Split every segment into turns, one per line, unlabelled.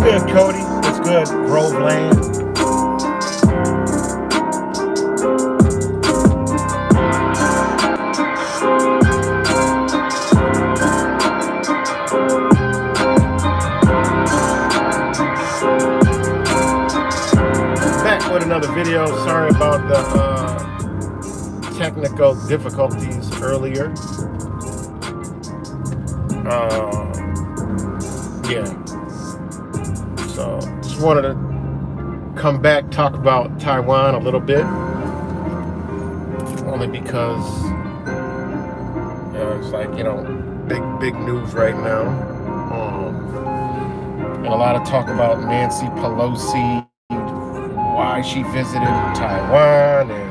good, Cody? What's good, Groveland? Back with another video. Sorry about the technical difficulties earlier. Yeah. So just wanted to come back, talk about Taiwan a little bit. Only because it's like, big news right now. And a lot of talk about Nancy Pelosi, why she visited Taiwan, and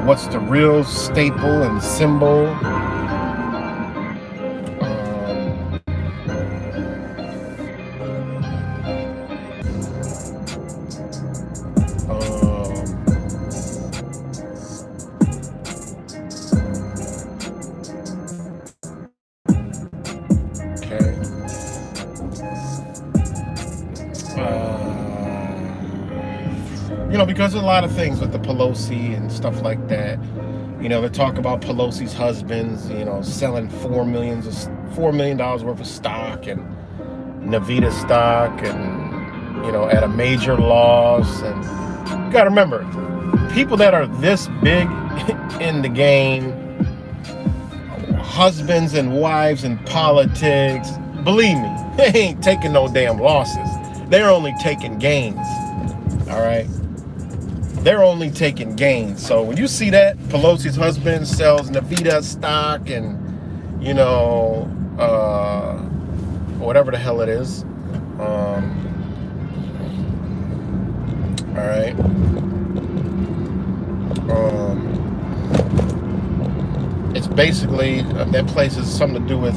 what's the real staple and symbol. Because of a lot of things with the Pelosi and stuff like that. They talk about Pelosi's husbands, selling $4 million worth of stock and Nvidia stock, and at a major loss. And you gotta remember, people that are this big in the game, husbands and wives in politics, believe me, they ain't taking no damn losses. They're only taking gains. All right. They're only taking gains. So when you see that Pelosi's husband sells Nvidia stock and whatever the hell it is, all right, it's basically that place has something to do with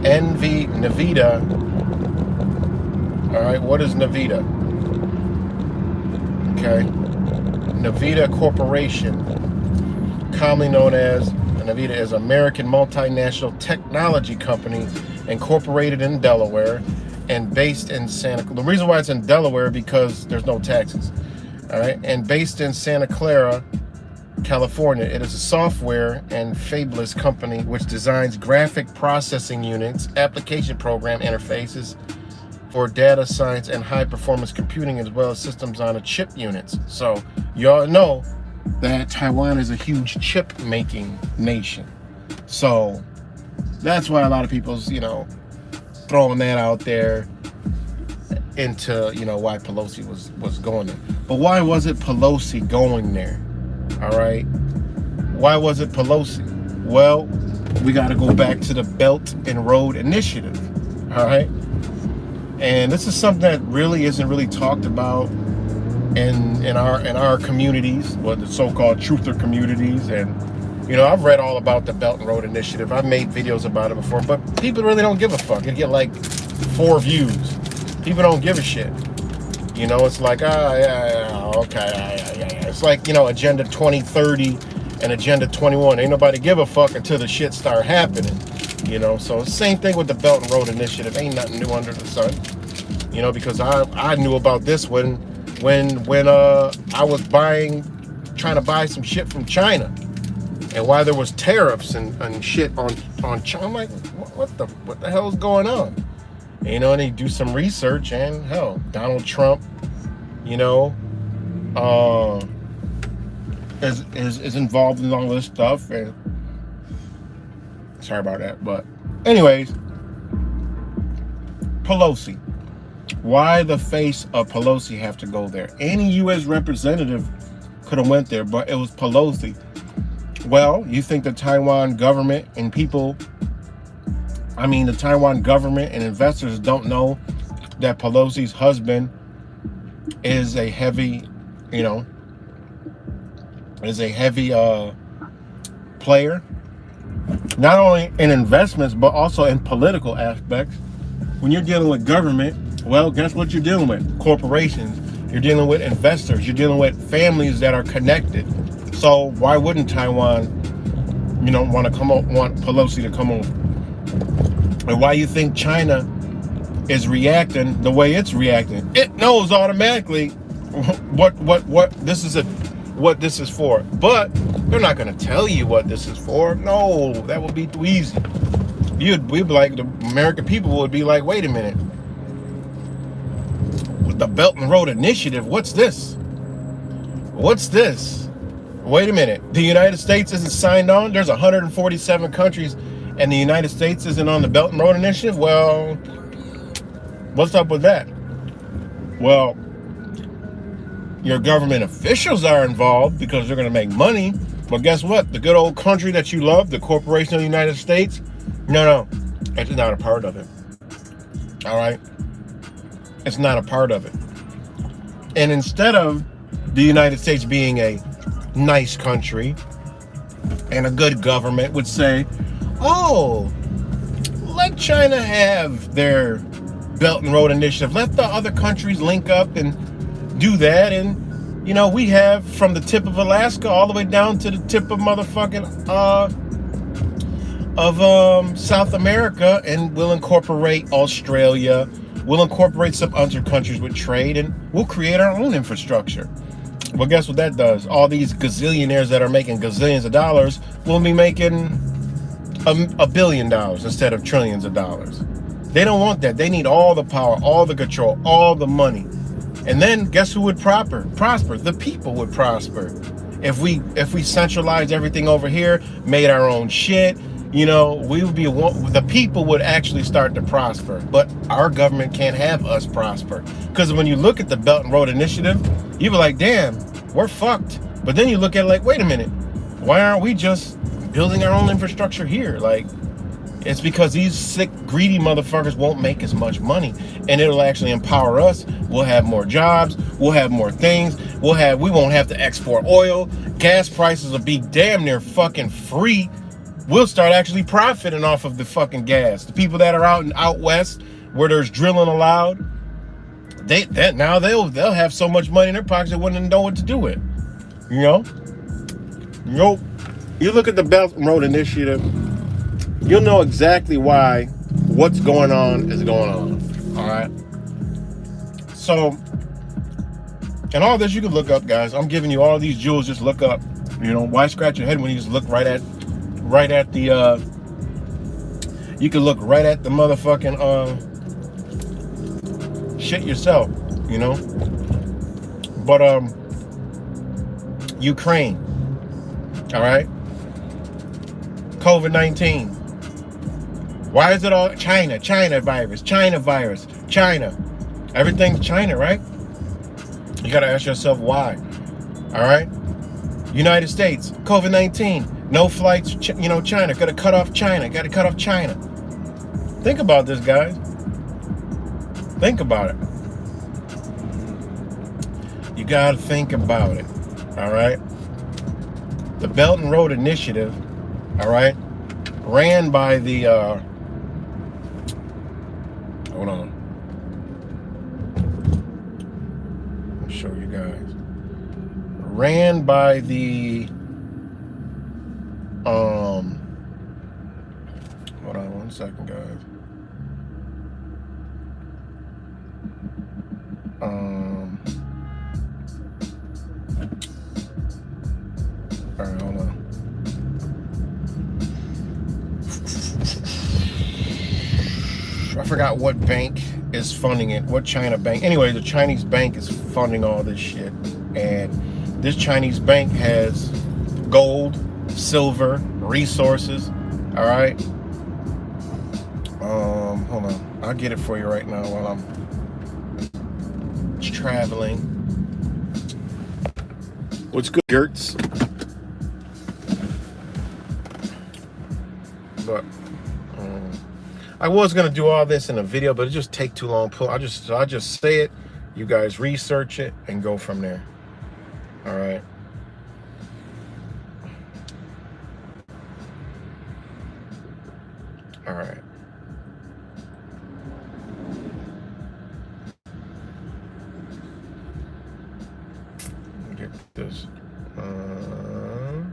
Nvidia. All right, what is Nvidia? Okay, Nvidia Corporation, commonly known as Nvidia, is an American multinational technology company incorporated in Delaware and based in the reason why it's in Delaware because there's no taxes. All right, and based in Santa Clara, California. It is a software and fabless company which designs graphic processing units, application program interfaces for data science and high-performance computing, as well as systems on a chip units. So you all know that Taiwan is a huge chip-making nation. So that's why a lot of people's, throwing that out there into, why Pelosi was going there. But why was it Pelosi going there? All right? Why was it Pelosi? Well, we got to go back to the Belt and Road Initiative. All right? And this is something that really isn't really talked about in our communities, the so-called truther communities. And I've read all about the Belt and Road Initiative. I've made videos about it before, but people really don't give a fuck. It get like 4 views. People don't give a shit. It's like okay. It's like Agenda 2030 and Agenda 21. Ain't nobody give a fuck until the shit start happening. So same thing with the Belt and Road Initiative. Ain't nothing new under the sun. Because I knew about this when I was trying to buy some shit from China, and why there was tariffs and shit on China. I'm like, what the hell is going on? And they do some research, and hell, Donald Trump, is involved in all this stuff. And sorry about that, but anyways, Pelosi. Why the face of Pelosi have to go there? Any U.S. representative could have went there, but it was Pelosi. Well, you think the Taiwan government and the Taiwan government and investors don't know that Pelosi's husband is a heavy, player, not only in investments, but also in political aspects. When you're dealing with government, well, guess what you're dealing with? Corporations. You're dealing with investors. You're dealing with families that are connected. So why wouldn't Taiwan, want Pelosi to come over? And why you think China is reacting the way it's reacting? It knows automatically what this is what this is for. But they're not going to tell you what this is for. No, that would be too easy. We'd be like, the American people would be like, wait a minute. With the Belt and Road Initiative, what's this? What's this? Wait a minute. The United States isn't signed on? There's 147 countries and the United States isn't on the Belt and Road Initiative? Well, what's up with that? Well, your government officials are involved because they're going to make money. But guess what? The good old country that you love, the Corporation of the United States, no, it's not a part of it. All right? It's not a part of it. And instead of the United States being a nice country and a good government would say, oh, let China have their Belt and Road Initiative. Let the other countries link up and do that. And, you know, we have from the tip of Alaska all the way down to the tip of motherfucking South America, and we'll incorporate Australia. We'll incorporate some other countries with trade, and we'll create our own infrastructure. Well, guess what that does? All these gazillionaires that are making gazillions of dollars will be making $1 billion instead of trillions of dollars. They don't want that. They need all the power, all the control, all the money. And then guess who would prosper? The people would prosper. If we centralized everything over here, made our own shit, you know, we would be, the people would actually start to prosper. But our government can't have us prosper. Because when you look at the Belt and Road Initiative, you be like, damn, we're fucked. But then you look at it like, wait a minute, why aren't we just building our own infrastructure here? Like, it's because these sick, greedy motherfuckers won't make as much money, and it'll actually empower us. We'll have more jobs. We'll have more things. We won't have to export oil. Gas prices will be damn near fucking free. We'll start actually profiting off of the fucking gas. The people that are out west where there's drilling allowed, they'll have so much money in their pockets they wouldn't know what to do with. You know? Nope. You look at the Belt and Road Initiative, you'll know exactly why what's going on is going on. All right. So, and all this you can look up, guys. I'm giving you all these jewels. Just look up. You know, why scratch your head when you just look right at the. You can look right at the motherfucking shit yourself. You know. But Ukraine. All right. COVID-19. Why is it all China virus? China. Everything's China, right? You got to ask yourself why. All right? United States, COVID-19, no flights, China, got to cut off China. Think about this, guys. Think about it. You got to think about it. All right? The Belt and Road Initiative, all right, ran by the hold on. Let me show you guys. Ran by the hold on 1 second, guys. All right, hold on. I forgot what bank is funding it, what China bank. Anyway, the Chinese bank is funding all this shit. And this Chinese bank has gold, silver, resources. All right. Hold on. I'll get it for you right now while I'm traveling. What's good, Gertz? But I was gonna do all this in a video, but it just take too long. I just say it, you guys research it and go from there. All right. All right. Let me get this. I'm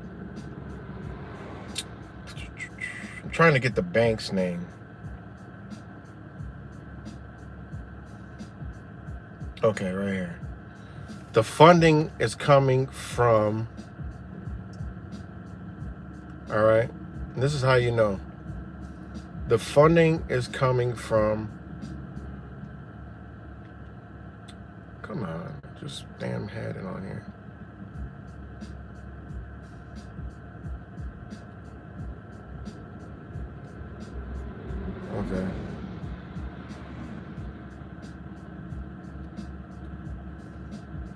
trying to get the bank's name. Okay, right here. The funding is coming from, all right, and this is how you know. The funding is coming from, come on, just damn had it on here. Okay.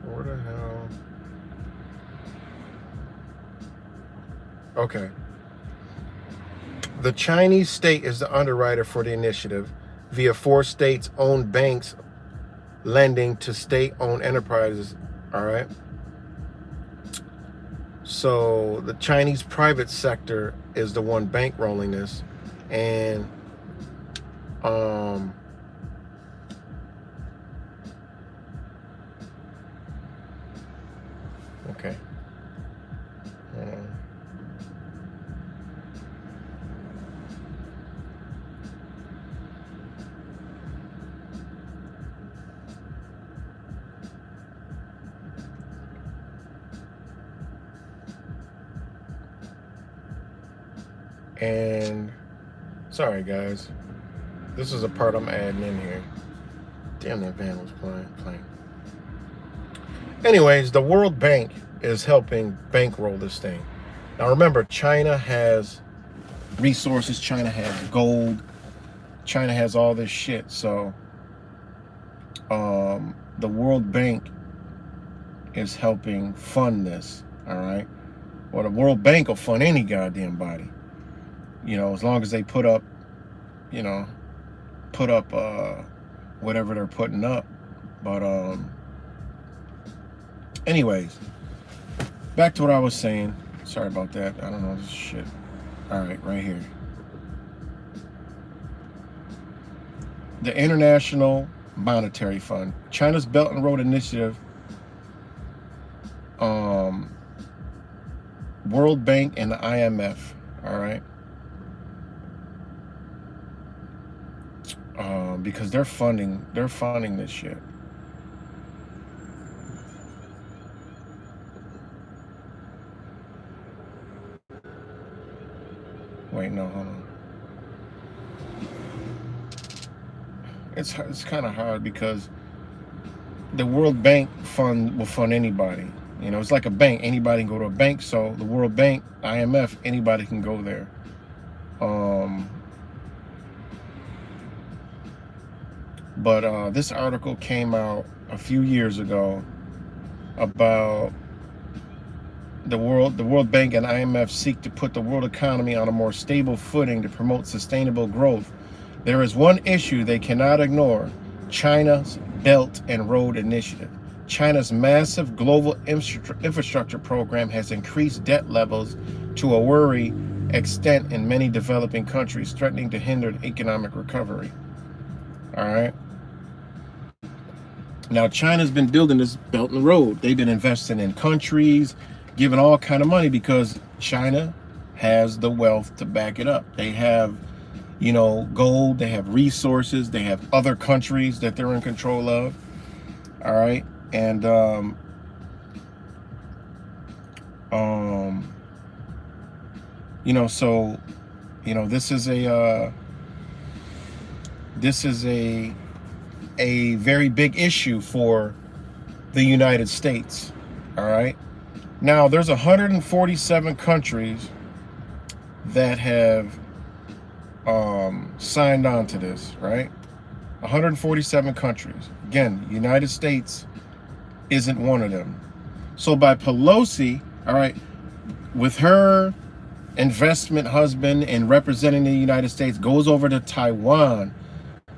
Where the hell? Okay. The Chinese state is the underwriter for the initiative via 4 states-owned banks lending to state-owned enterprises. All right. So the Chinese private sector is the one bankrolling this, and okay. And sorry guys, this is a part I'm adding in here. Damn, that van was playing. Anyways, the World Bank is helping bankroll this thing. Now remember, China has resources, China has gold, China has all this shit. So the World Bank is helping fund this, all right? Well, the World Bank will fund any goddamn body, you know, as long as they put up, you know, whatever they're putting up. But anyways, back to what I was saying. Sorry about that. I don't know this shit. All right here. The International Monetary Fund, China's Belt and Road Initiative, World Bank, and the IMF. All right. Because they're funding this shit. Wait, no, hold on. It's kind of hard because the World Bank will fund anybody. You know, it's like a bank. Anybody can go to a bank. So the World Bank, IMF, anybody can go there. But this article came out a few years ago about the World Bank and IMF seek to put the world economy on a more stable footing to promote sustainable growth. There is one issue they cannot ignore: China's Belt and Road Initiative. China's massive global infrastructure program has increased debt levels to a worrying extent in many developing countries, threatening to hinder economic recovery. All right. Now, China's been building this Belt and Road. They've been investing in countries, giving all kind of money because China has the wealth to back it up. They have, you know, gold, they have resources, they have other countries that they're in control of. All right. And you know, so, you know, this is a very big issue for the United States. All right. Now, there's 147 countries that have signed on to this, right? 147 countries. Again, the United States isn't one of them. So by Pelosi, all right, with her investment husband and representing the United States, goes over to Taiwan.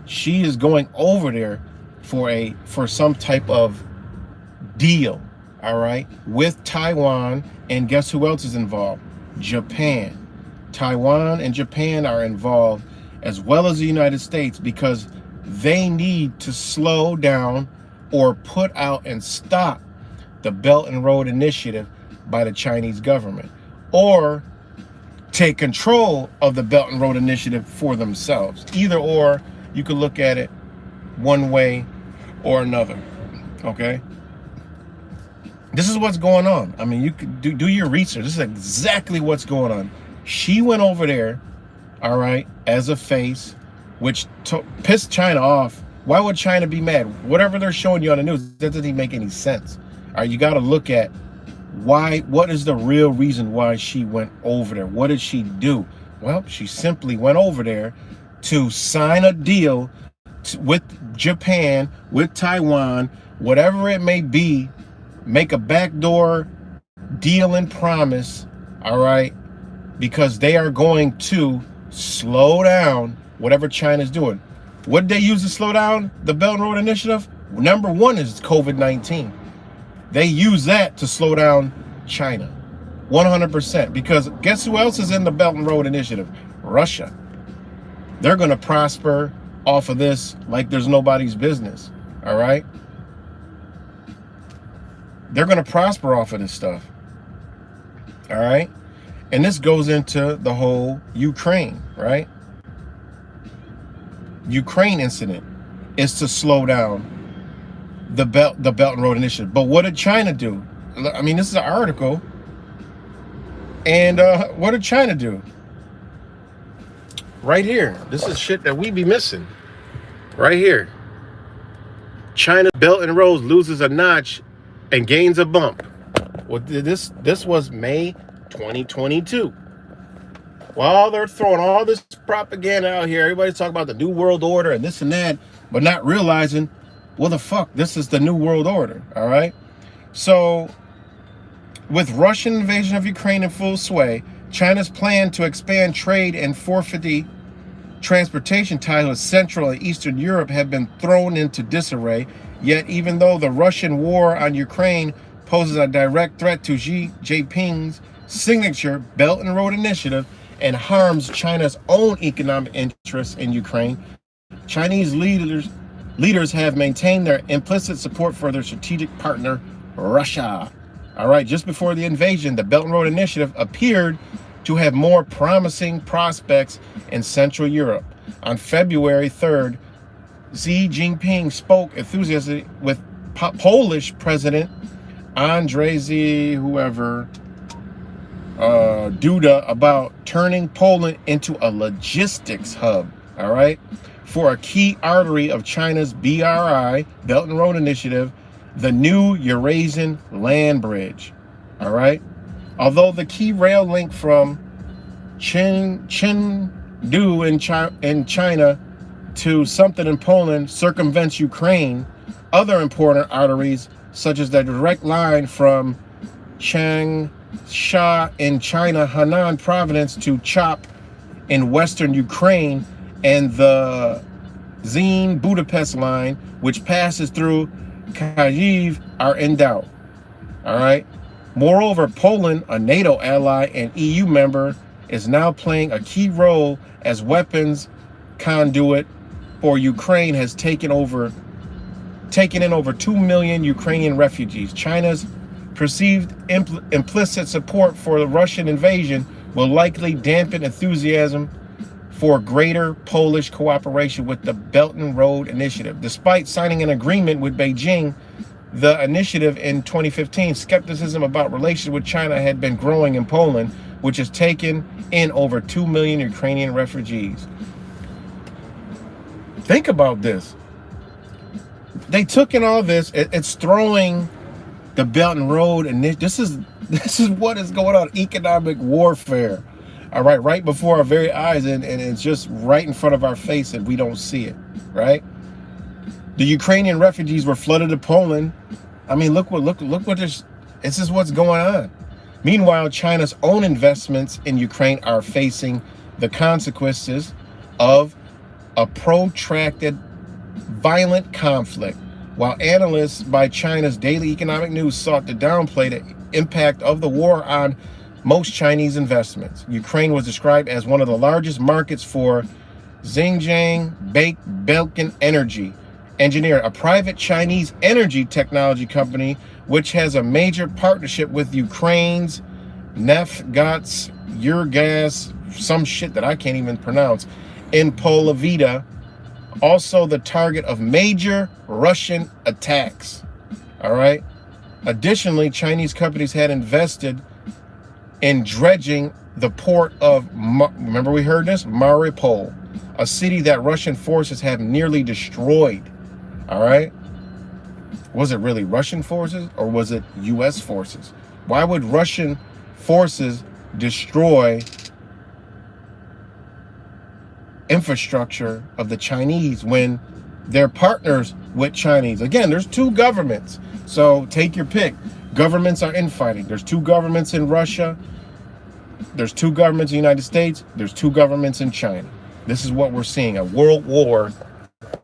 She is going over there for some type of deal, all right, with Taiwan. And guess who else is involved? Japan. Taiwan and Japan are involved, as well as the United States, because they need to slow down or put out and stop the Belt and Road Initiative by the Chinese government, or take control of the Belt and Road Initiative for themselves. Either or, you could look at it one way or another. Okay? This is what's going on. I mean, you could do your research. This is exactly what's going on. She went over there, all right, as a face, which pissed China off. Why would China be mad? Whatever they're showing you on the news, that doesn't even make any sense. All right, you got to look at what is the real reason why she went over there? What did she do? Well, she simply went over there to sign a deal with Japan, with Taiwan, whatever it may be, make a backdoor deal and promise, all right, because they are going to slow down whatever China's doing. What did they use to slow down the Belt and Road Initiative? Number one is COVID-19. They use that to slow down China, 100%. Because guess who else is in the Belt and Road Initiative? Russia. They're going to prosper off of this like there's nobody's business, all right? They're going to prosper off of this stuff, all right? And this goes into the whole Ukraine, right? Ukraine incident is to slow down the Belt and Road Initiative. But what did China do? I mean, this is an article. And what did China do? Right here. This is shit that we be missing. Right here. China's Belt and Road loses a notch and gains a bump. Well, this was May 2022. While they're throwing all this propaganda out here, everybody's talking about the New World Order and this and that, but not realizing, well, the fuck, this is the New World Order, all right? So, with Russian invasion of Ukraine in full sway, China's plan to expand trade and forfeit transportation ties with Central and Eastern Europe have been thrown into disarray. Yet, even though the Russian war on Ukraine poses a direct threat to Xi Jinping's signature Belt and Road Initiative and harms China's own economic interests in Ukraine, Chinese leaders have maintained their implicit support for their strategic partner, Russia. All right, just before the invasion, the Belt and Road Initiative appeared to have more promising prospects in Central Europe. On February 3rd, Xi Jinping spoke enthusiastically with Polish President Andrzej Duda about turning Poland into a logistics hub, all right, for a key artery of China's BRI, Belt and Road Initiative, the new Eurasian land bridge, all right? Although the key rail link from Chengdu in China to something in Poland circumvents Ukraine, other important arteries, such as the direct line from Changsha in China, Henan province to Chop in western Ukraine, and the Zine Budapest line, which passes through Kyiv, are in doubt. All right. Moreover, Poland, a NATO ally and EU member, is now playing a key role as weapons conduit for Ukraine, has taken in over 2 million Ukrainian refugees. China's perceived implicit support for the Russian invasion will likely dampen enthusiasm for greater Polish cooperation with the Belt and Road Initiative. Despite signing an agreement with Beijing, the initiative in 2015, skepticism about relations with China had been growing in Poland, which has taken in over 2 million Ukrainian refugees. Think about this. They took in all this. It's throwing the Belt and Road, and this is what is going on. Economic warfare. All right before our very eyes, and it's just right in front of our face, and we don't see it, right? The Ukrainian refugees were flooded to Poland. I mean, look what this is what's going on. Meanwhile, China's own investments in Ukraine are facing the consequences of a protracted violent conflict. While analysts by China's daily economic news sought to downplay the impact of the war on most Chinese investments, Ukraine was described as one of the largest markets for Xinjiang Belkin Energy Engineer, a private Chinese energy technology company which has a major partnership with Ukraine's Naftgaz, Urgas, some shit that I can't even pronounce, in Polovita, also the target of major Russian attacks. All right. Additionally, Chinese companies had invested in dredging the port of, remember we heard this? Mariupol, a city that Russian forces have nearly destroyed. All right. Was it really Russian forces or was it U.S. forces? Why would Russian forces destroy infrastructure of the Chinese when they're partners with Chinese? Again, there's two governments. So take your pick. Governments are infighting. There's two governments in Russia. There's two governments in the United States. There's two governments in China. This is what we're seeing, a world war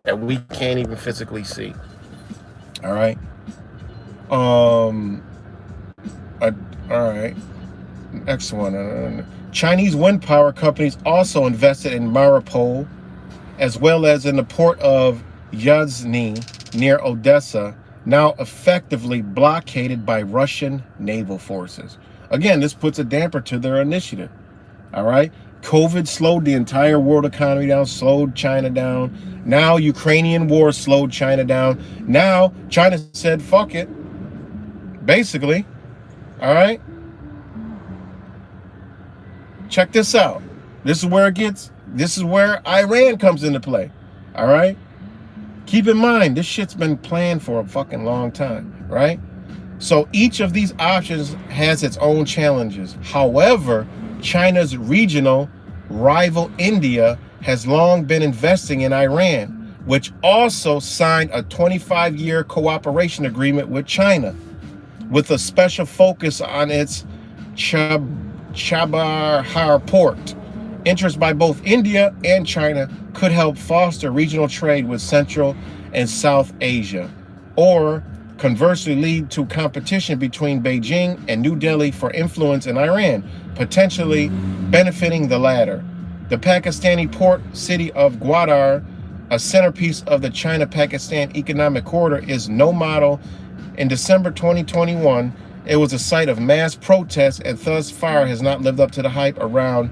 that we can't even physically see. All right. All right. Next one. Chinese wind power companies also invested in Mariupol, as well as in the port of Yuzhny near Odessa, now effectively blockaded by Russian naval forces. Again, this puts a damper to their initiative. All right. COVID slowed the entire world economy down, slowed China down. Now Ukrainian war slowed China down. Now China said, fuck it. Basically. All right. Check this out. This is where Iran comes into play. All right. Keep in mind, this shit's been planned for a fucking long time, right? So each of these options has its own challenges. However, China's regional rival India has long been investing in Iran, which also signed a 25-year cooperation agreement with China, with a special focus on its Chabahar port. Interest by both India and China could help foster regional trade with Central and South Asia, or conversely lead to competition between Beijing and New Delhi for influence in Iran, potentially benefiting the latter. The Pakistani port city of Gwadar, a centerpiece of the China-Pakistan economic corridor, is no model. In December 2021, it was a site of mass protests and thus far has not lived up to the hype around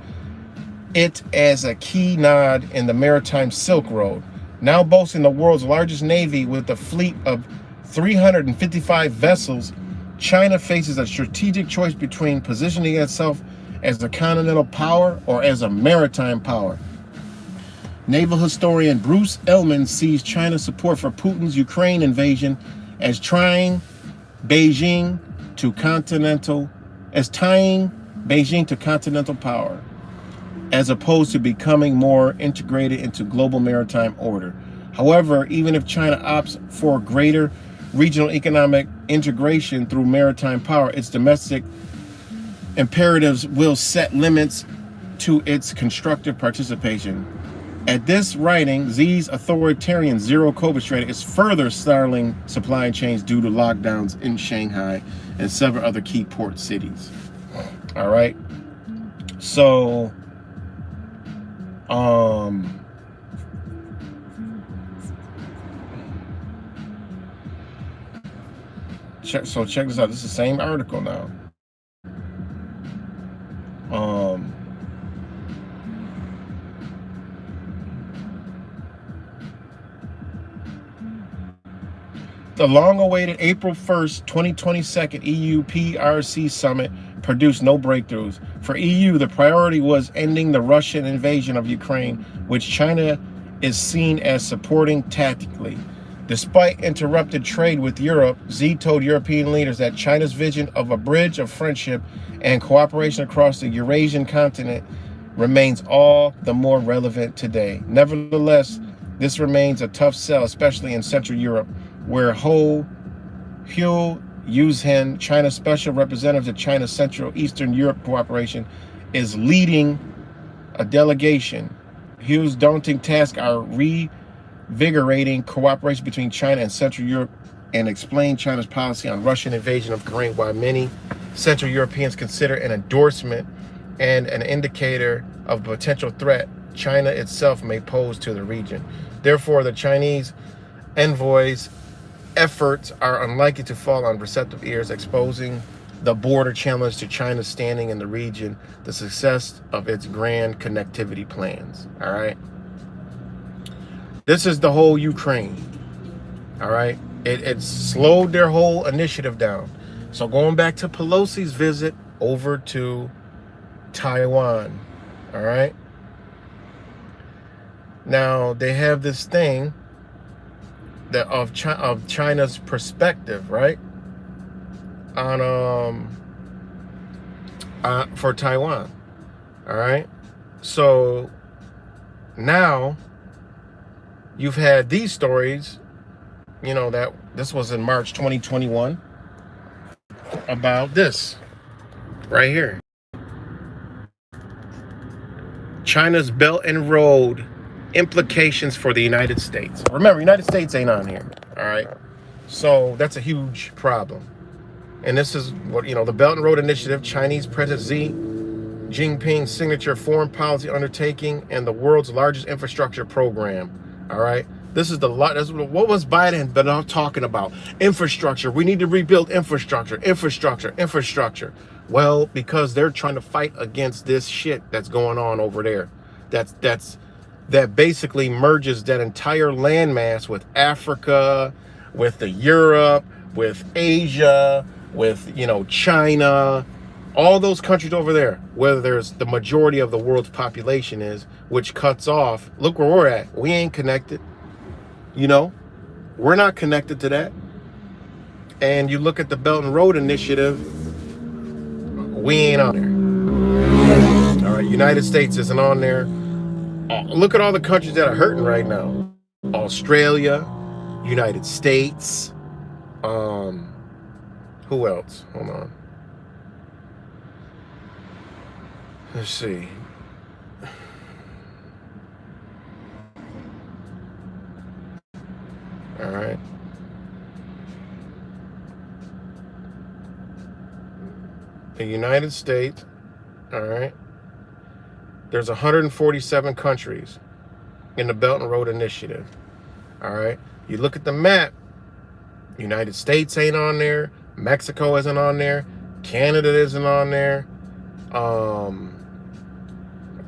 it as a key node in the maritime Silk Road. Now boasting the world's largest navy with a fleet of 355 vessels, China faces a strategic choice between positioning itself as a continental power or as a maritime power. Naval historian Bruce Elman sees China's support for Putin's Ukraine invasion as tying Beijing to continental power, as opposed to becoming more integrated into global maritime order. However, even if China opts for greater regional economic integration through maritime power, its domestic imperatives will set limits to its constructive participation. At this writing, Xi's authoritarian zero-COVID strategy is further startling supply chains due to lockdowns in Shanghai and several other key port cities. All right. So, check this out. This is the same article now. The long-awaited April 1st, 2022 EU PRC summit produced no breakthroughs. For EU, the priority was ending the Russian invasion of Ukraine, which China is seen as supporting tactically. Despite interrupted trade with Europe, Xi told European leaders that China's vision of a bridge of friendship and cooperation across the Eurasian continent remains all the more relevant today. Nevertheless, this remains a tough sell, especially in Central Europe, where Hou Yuzhen, China's special representative to China's Central Eastern Europe cooperation, is leading a delegation. Hu's daunting task are revigorating cooperation between China and Central Europe and explain China's policy on Russian invasion of Ukraine, while many Central Europeans consider an endorsement and an indicator of a potential threat China itself may pose to the region. Therefore, the Chinese envoy's efforts are unlikely to fall on receptive ears, exposing the border challenge to China's standing in the region, the success of its grand connectivity plans. All right. This is the whole Ukraine. All right. It slowed their whole initiative down. So going back to Pelosi's visit over to Taiwan, all right? Now, they have this thing that of China's perspective, right? On for Taiwan, all right? So now you've had these stories, you know, that this was in March 2021, about this right here. China's Belt and Road implications for the United States. Remember, United States ain't on here, all right? So that's a huge problem. And this is what, you know, the Belt and Road Initiative, Chinese President Xi Jinping's signature foreign policy undertaking and the world's largest infrastructure program, all right? This is what was Biden been talking about? Infrastructure. We need to rebuild infrastructure, infrastructure, infrastructure. Well, because they're trying to fight against this shit that's going on over there. That basically merges that entire landmass with Africa, with the Europe, with Asia, with, you know, China, all those countries over there, where there's the majority of the world's population is, which cuts off. Look where we're at. We ain't connected. You know, we're not connected to that. And you look at the Belt and Road Initiative, we ain't on there. All right, United States isn't on there. Look at all the countries that are hurting right now. Australia, United States, who else? Hold on. Let's see. All right. The United States, all right. There's 147 countries in the Belt and Road Initiative, all right. You look at the map, United States ain't on there, Mexico isn't on there, Canada isn't on there.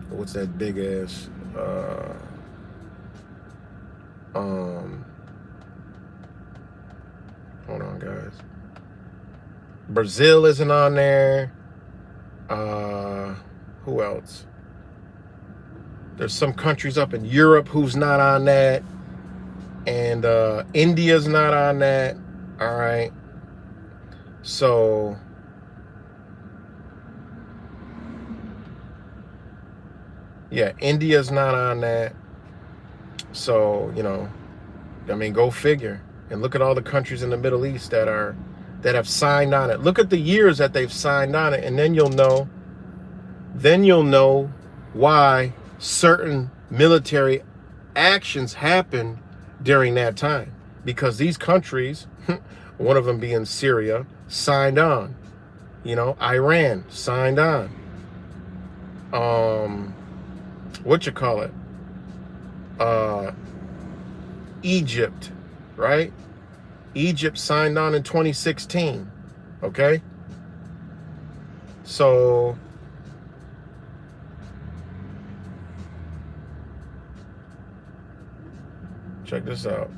What's that big ass? Hold on, guys. Brazil isn't on there. Who else? There's some countries up in Europe who's not on that. And India's not on that. All right. So yeah, India's not on that. So, you know, I mean, go figure. And look at all the countries in the Middle East that have signed on it. Look at the years that they've signed on it, and then you'll know why certain military actions happen during that time. Because these countries, one of them being Syria, signed on. You know, Iran signed on. Egypt, right? Egypt signed on in 2016, okay? So check this out.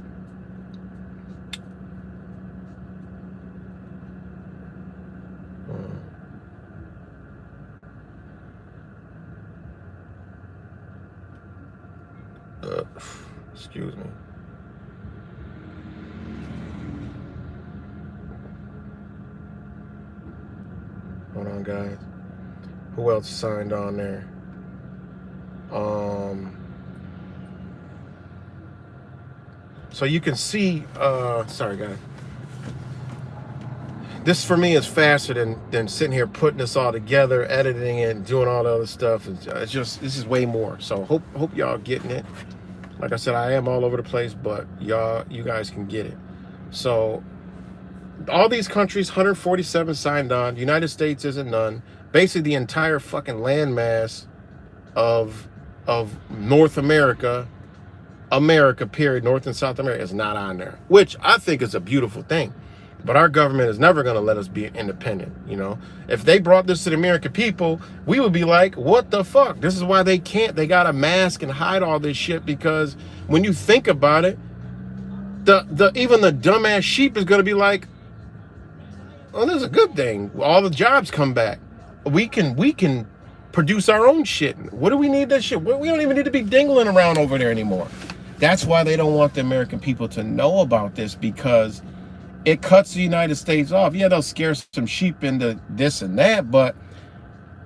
Excuse me. Hold on, guys. Who else signed on there? So you can see, sorry, guys. This for me is faster than sitting here putting this all together, editing it, and doing all the other stuff. It's just, this is way more. So hope y'all getting it. Like I said, I am all over the place, but you guys can get it. So all these countries, 147 signed on. United States isn't none. Basically, the entire fucking landmass of North America, period, North and South America, is not on there, which I think is a beautiful thing. But our government is never going to let us be independent, you know? If they brought this to the American people, we would be like, what the fuck? This is why they can't. They got to mask and hide all this shit, because when you think about it, Even the dumbass sheep is gonna be like, oh, this is a good thing. All the jobs come back. We can produce our own shit. What do we need that shit? We don't even need to be dingling around over there anymore. That's why they don't want the American people to know about this, because it cuts the United States off. Yeah, they'll scare some sheep into this and that, but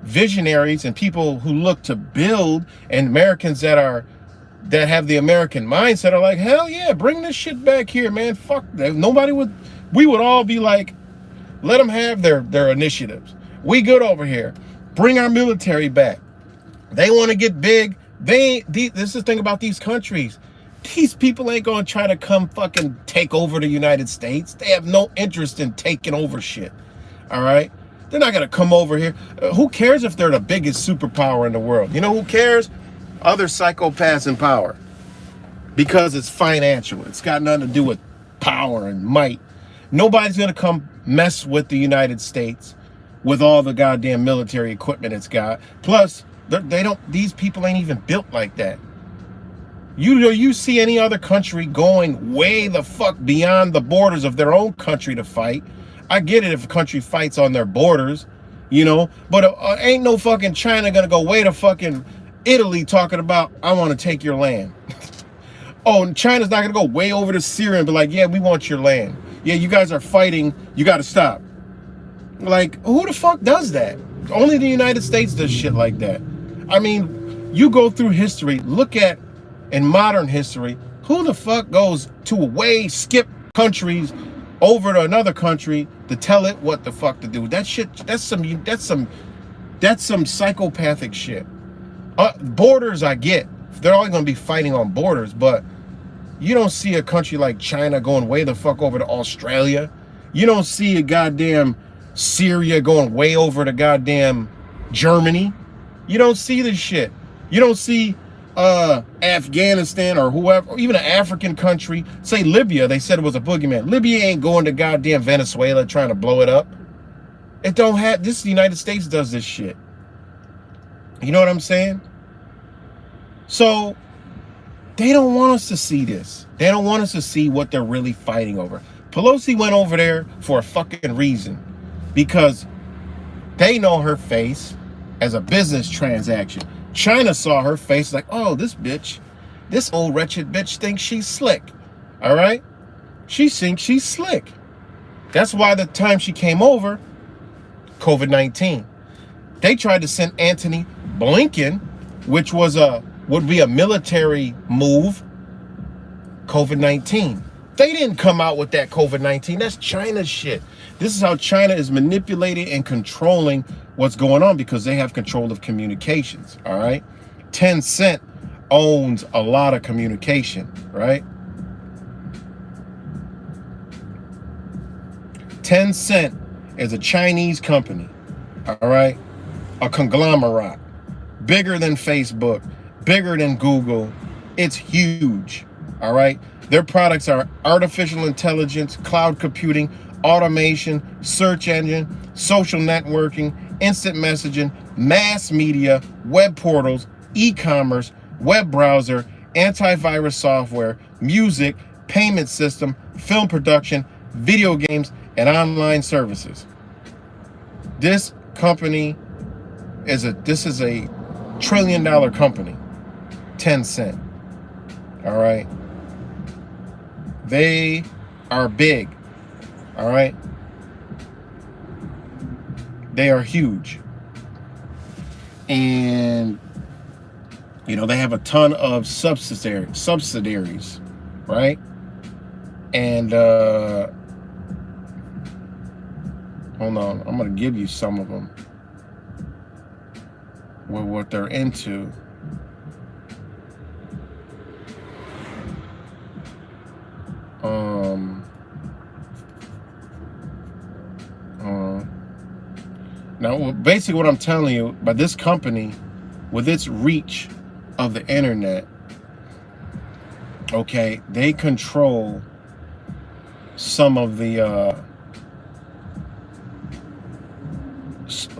visionaries and people who look to build, and Americans that have the American mindset are like, hell yeah, bring this shit back here, man. Fuck that. We would all be like, let them have their initiatives. We good over here. Bring our military back. They want to get big. This is the thing about these countries. These people ain't gonna try to come fucking take over the United States. They have no interest in taking over shit. All right? They're not gonna come over here. Who cares if they're the biggest superpower in the world? You know who cares? Other psychopaths in power. Because it's financial. It's got nothing to do with power and might. Nobody's gonna come mess with the United States with all the goddamn military equipment it's got. Plus, these people ain't even built like that. You see any other country going way the fuck beyond the borders of their own country to fight? I get it if a country fights on their borders, but ain't no fucking China gonna go way to fucking Italy talking about, I want to take your land. Oh, and China's not gonna go way over to Syria and be like, yeah, we want your land. Yeah, you guys are fighting, you gotta stop. Like, who the fuck does that? Only the United States does shit like that. I mean, you go through history, look at, in modern history, who the fuck goes to skip countries over to another country to tell it what the fuck to do? That shit, that's some psychopathic shit. Borders, I get. They're all gonna be fighting on borders, but you don't see a country like China going way the fuck over to Australia. You don't see a goddamn Syria going way over to goddamn Germany. You don't see this shit. You don't see Afghanistan or whoever, or even an African country, say Libya, they said it was a boogeyman. Libya ain't going to goddamn Venezuela trying to blow it up. It don't have, this, the United States does this shit. You know what I'm saying? So they don't want us to see this. They don't want us to see what they're really fighting over. Pelosi went over there for a fucking reason, because they know her face as a business transaction. China saw her face like, oh, this old wretched bitch thinks she's slick. All right? She thinks she's slick. That's why the time she came over, COVID-19, they tried to send Antony Blinken, which would be a military move, COVID-19. They didn't come out with that COVID-19. That's China's shit. This is how China is manipulating and controlling what's going on, because they have control of communications, all right? Tencent owns a lot of communication, right? Tencent is a Chinese company, all right? A conglomerate, bigger than Facebook, bigger than Google. It's huge, all right? Their products are artificial intelligence, cloud computing, automation, search engine, social networking, instant messaging, mass media, web portals, e-commerce, web browser, antivirus software, music, payment system, film production, video games, and online services. This company is a $1 trillion company, Tencent. All right. They are big. All right. They are huge. And, they have a ton of subsidiaries, right? And, hold on, I'm going to give you some of them with what they're into. Now, basically what I'm telling you, by this company, with its reach of the internet, okay, they control some of the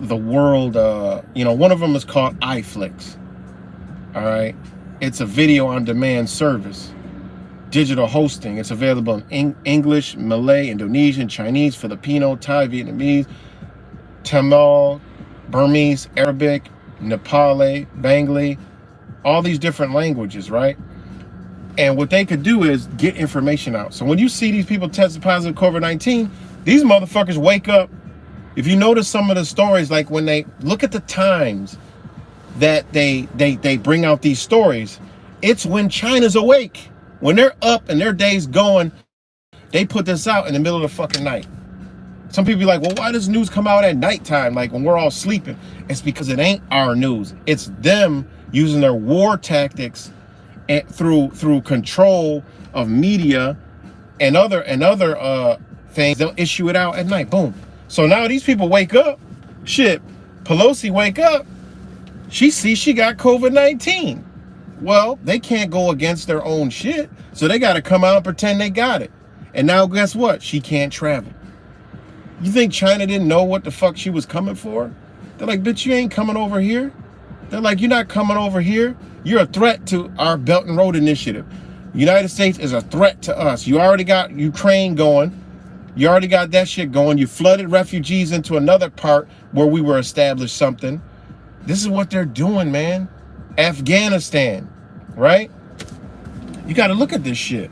world. One of them is called iFlix. All right, it's a video on demand service. digital hosting. It's available in English, Malay, Indonesian, Chinese, Filipino, Thai, Vietnamese, Tamil, Burmese, Arabic, Nepali, Bengali, all these different languages, right? And what they could do is get information out. So when you see these people tested positive COVID-19, these motherfuckers wake up. If you notice some of the stories, like when they look at the times that they bring out these stories, it's when China's awake. When they're up and their day's going, they put this out in the middle of the fucking night. Some people be like, well, why does news come out at nighttime, like when we're all sleeping? It's because it ain't our news. It's them using their war tactics and through control of media and other things. They'll issue it out at night. Boom. So now these people wake up. Shit, Pelosi wake up. She sees she got COVID-19. Well, they can't go against their own shit, so they got to come out and pretend they got it. And now guess what? She can't travel. You think China didn't know what the fuck she was coming for? They're like, bitch, you ain't coming over here. They're like, you're not coming over here. You're a threat to our Belt and Road Initiative. United States is a threat to us. You already got Ukraine going. You already got that shit going. You flooded refugees into another part where we were established something. This is what they're doing, man. Afghanistan, right? You got to look at this shit.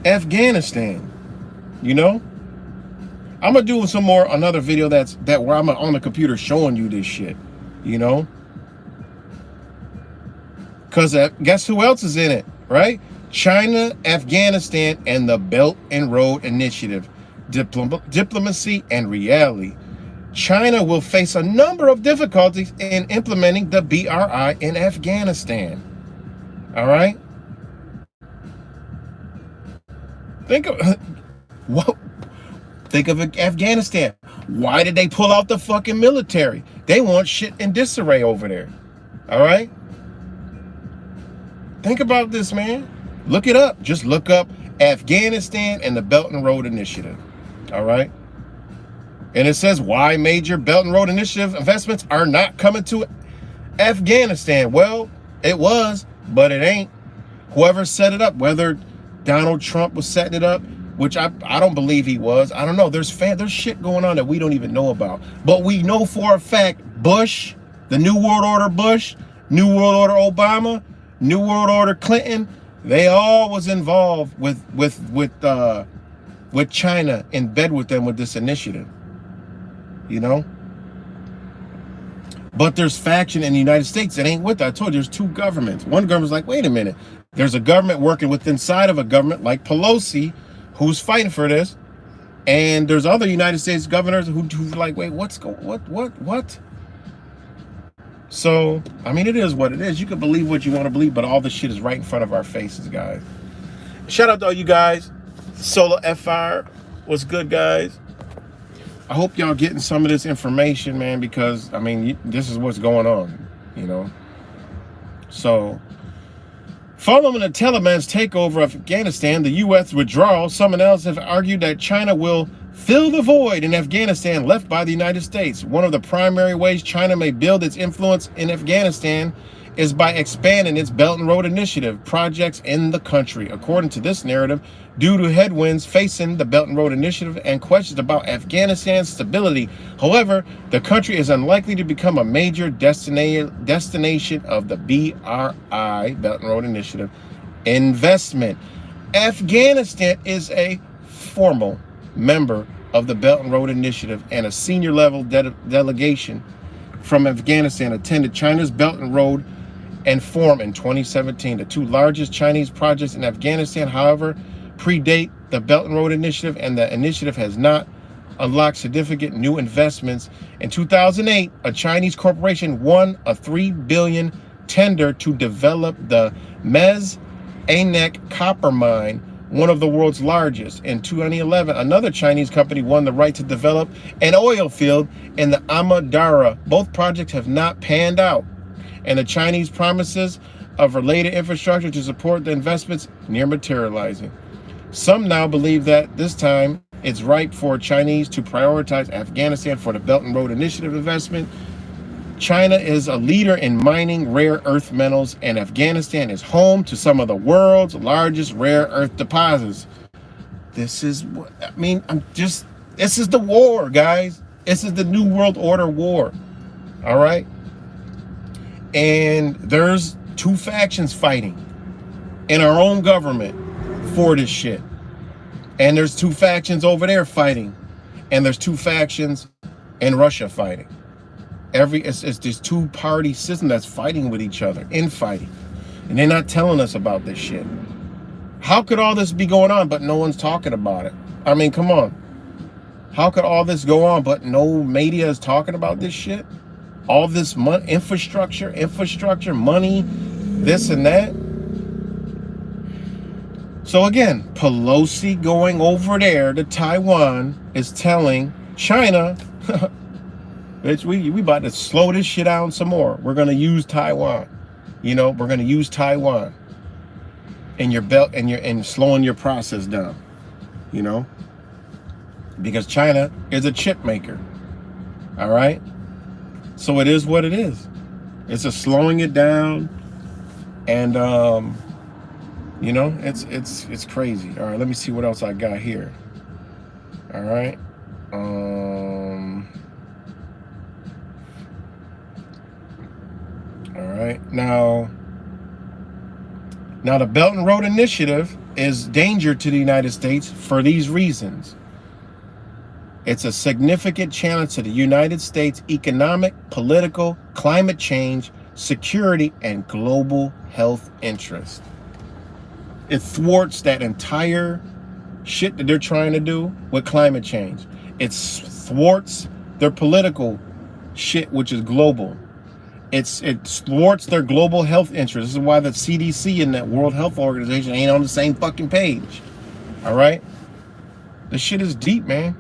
Afghanistan, you know? I'm going to do some more, another video where I'm on the computer showing you this shit, you know? Because guess who else is in it, right? China, Afghanistan, and the Belt and Road Initiative. Diplomacy and reality. China will face a number of difficulties in implementing the BRI in Afghanistan. All right? Think of Afghanistan. Why did they pull out the fucking military? They want shit in disarray over there. All right? Think about this, man. Look it up. Just look up Afghanistan and the Belt and Road Initiative. All right? And it says why major Belt and Road Initiative investments are not coming to Afghanistan. Well, it was, but it ain't. Whoever set it up, whether Donald Trump was setting it up, which I don't believe he was. I don't know. There's shit going on that we don't even know about. But we know for a fact Bush, the New World Order Bush, New World Order Obama, New World Order Clinton, they all was involved with China, in bed with them with this initiative. You know? But there's faction in the United States that ain't with that. I told you there's two governments. One government's like, wait a minute. There's a government working with inside of a government like Pelosi, who's fighting for this. And there's other United States governors who like, wait, what? So, I mean, it is what it is. You can believe what you want to believe, but all this shit is right in front of our faces, guys. Shout out to all you guys. Solar FR. What's good, guys? I hope y'all getting some of this information, man, because, I mean, this is what's going on, you know? So, following the Taliban's takeover of Afghanistan, the U.S. withdrawal, some analysts have argued that China will fill the void in Afghanistan left by the United States. One of the primary ways China may build its influence in Afghanistan is by expanding its Belt and Road Initiative projects in the country. According to this narrative, due to headwinds facing the Belt and Road Initiative and questions about Afghanistan's stability, however, the country is unlikely to become a major destination of the BRI, Belt and Road Initiative, investment. Afghanistan is a formal member of the Belt and Road Initiative, and a senior level delegation from Afghanistan attended China's Belt and Road and Forum in 2017. The two largest Chinese projects in Afghanistan, however, predate the Belt and Road Initiative, and the initiative has not unlocked significant new investments. In 2008, a Chinese corporation won a $3 billion tender to develop the Mez Ainek copper mine, one of the world's largest. In 2011, another Chinese company won the right to develop an oil field in the Amadara. Both projects have not panned out, and the Chinese promises of related infrastructure to support the investments near materializing. Some now believe that this time it's ripe for Chinese to prioritize Afghanistan for the Belt and Road Initiative investment. China is a leader in mining rare earth metals, and Afghanistan is home to some of the world's largest rare earth deposits. This is what I mean. This is the war, guys. This is the New World Order war. All right. And there's two factions fighting in our own government for this shit. And there's two factions over there fighting. And there's two factions in Russia fighting. It's this two-party system that's fighting with each other, infighting. And they're not telling us about this shit. How could all this be going on, but no one's talking about it? I mean, come on. How could all this go on, but no media is talking about this shit? All this infrastructure, money, this and that. So again, Pelosi going over there to Taiwan is telling China, bitch, we about to slow this shit down some more. We're gonna use Taiwan. You know, we're gonna use Taiwan in your belt and slowing your process down. You know, because China is a chip maker. All right. So it is what it is. It's a slowing it down, and you know, it's crazy. All right, let me see what else I got here. All right. All right. Now the Belt and Road Initiative is danger to the United States for these reasons. It's a significant challenge to the United States' economic, political, climate change, security, and global health interests. It thwarts that entire shit that they're trying to do with climate change. It thwarts their political shit, which is global. It thwarts their global health interests. This is why the CDC and that World Health Organization ain't on the same fucking page. All right? This shit is deep, man.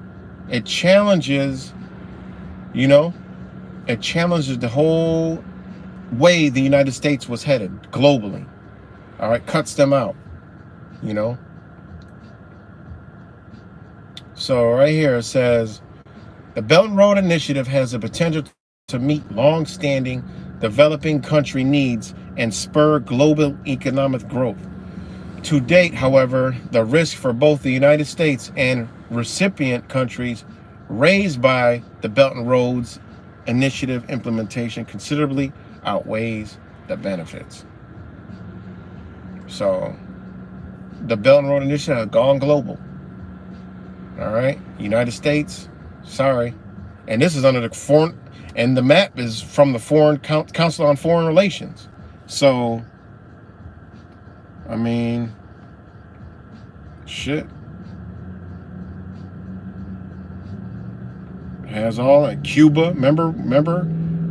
It challenges, you know, it challenges the whole way the United States was headed globally. All right, cuts them out, you know. So right here it says, the Belt and Road Initiative has the potential to meet long-standing developing country needs and spur global economic growth. To date, however, the risk for both the United States and recipient countries raised by the Belt and Roads Initiative implementation considerably outweighs the benefits. So the Belt and Road Initiative has gone global. All right, United States, sorry. And this is under the foreign, and the map is from the Foreign Council on Foreign Relations. So, I mean, shit. It has all that. Cuba, remember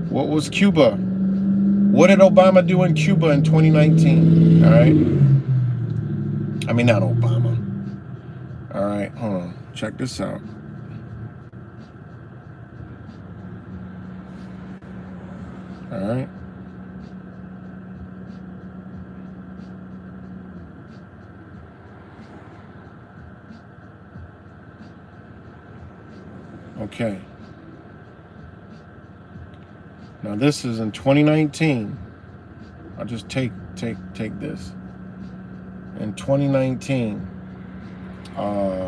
what was Cuba? What did Obama do in Cuba in 2019? All right. I mean, not Obama. All right, hold on. Check this out. All right. Okay. Now this is in 2019. I'll just take this. In 2019, hold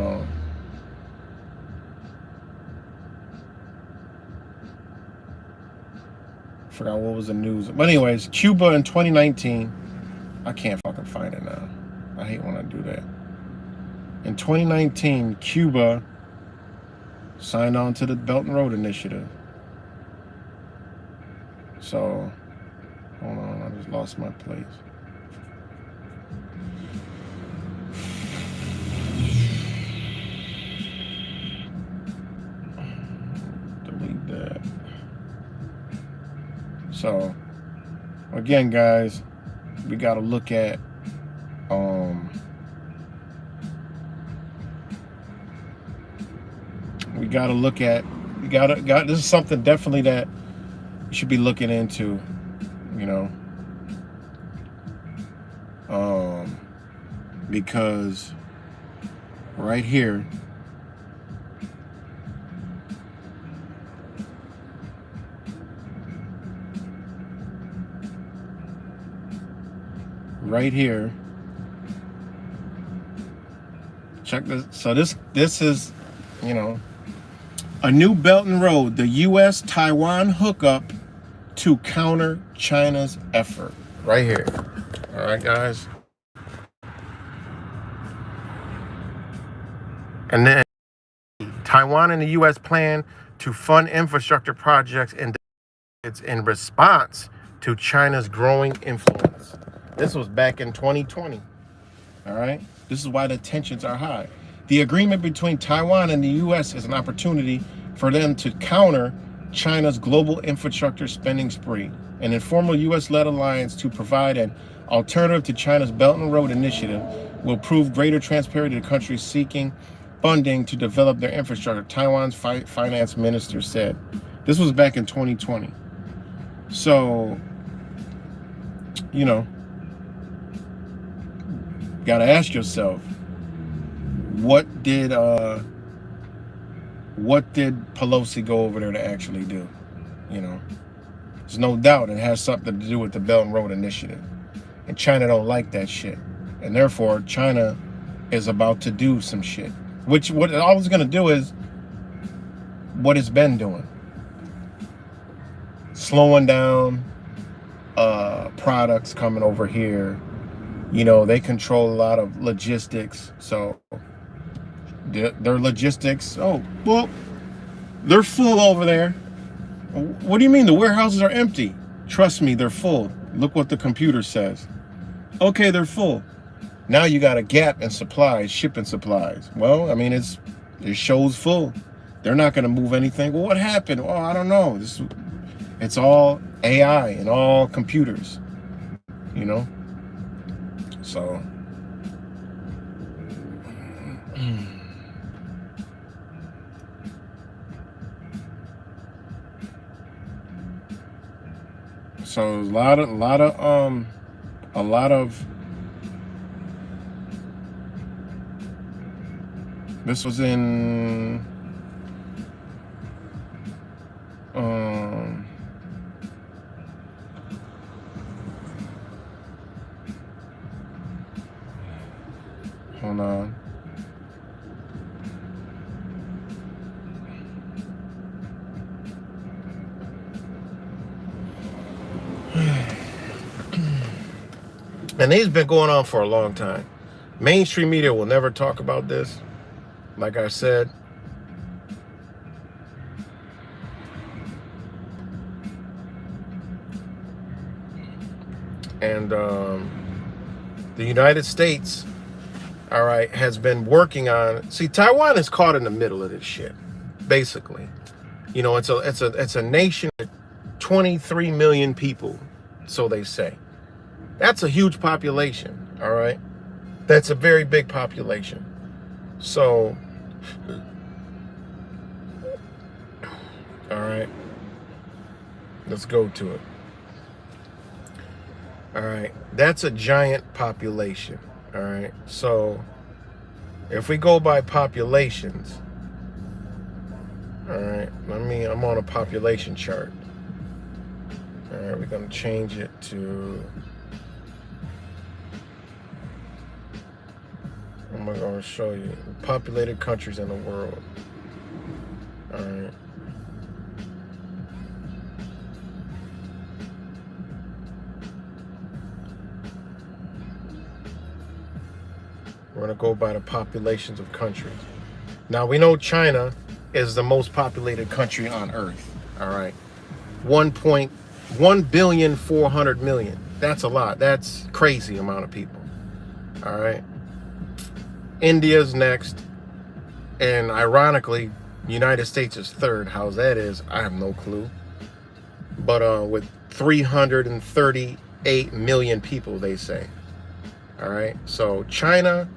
on. Forgot what was the news. But anyways, Cuba in 2019. I can't fucking find it now. I hate when I do that. In 2019, Cuba signed on to the Belt and Road Initiative. So, hold on, I just lost my place. Delete that. So, again, guys, we got to look at this is something definitely that you should be looking into, you know, because right here right here. Check this. So this is, you know, a new Belt and Road, the U.S. Taiwan hookup to counter China's effort. Right here. All right, guys. And then Taiwan and the U.S. plan to fund infrastructure projects in response to China's growing influence. This was back in 2020. All right. This is why the tensions are high. The agreement between Taiwan and the U.S. is an opportunity for them to counter China's global infrastructure spending spree, an informal U.S.-led alliance to provide an alternative to China's Belt and Road Initiative will prove greater transparency to countries seeking funding to develop their infrastructure, Taiwan's finance minister said. This was back in 2020. So, you know, got to ask yourself, what did Pelosi go over there to actually do? You know, there's no doubt it has something to do with the Belt and Road Initiative, and China don't like that shit, and therefore China is about to do some shit. Which what all it's gonna do is what it's been doing, slowing down products coming over here. You know, they control a lot of logistics, so their logistics, oh, well, they're full over there. What do you mean the warehouses are empty? Trust me, they're full. Look what the computer says. Okay, they're full. Now you got a gap in supplies, shipping supplies. Well, I mean, it shows full. They're not going to move anything. Well, what happened? Well, I don't know. It's all AI and all computers, you know? So, a lot of this was in hold on. And these have been going on for a long time. Mainstream media will never talk about this, like I said. And the United States, all right, has been working on. See, Taiwan is caught in the middle of this shit, basically. You know, it's a nation with 23 million people, so they say. That's a huge population, all right? That's a very big population. So, all right, let's go to it. All right, that's a giant population, all right? So, if we go by populations, all right, I'm on a population chart. All right, we're gonna change it to, I'm going to show you populated countries in the world. All right. We're going to go by the populations of countries. Now, we know China is the most populated country on Earth. All right. 1.400 billion. That's a lot. That's crazy amount of people. All right. India's next, and ironically, United States is third. How that is, I have no clue. But with 338 million people, they say. All right, so China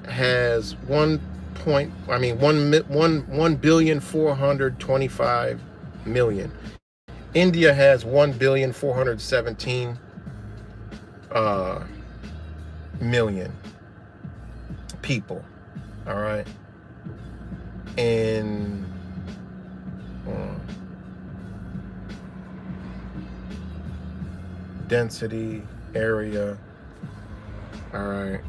has 1,425 million. India has 1,417 million people. All right, and density. area. All right.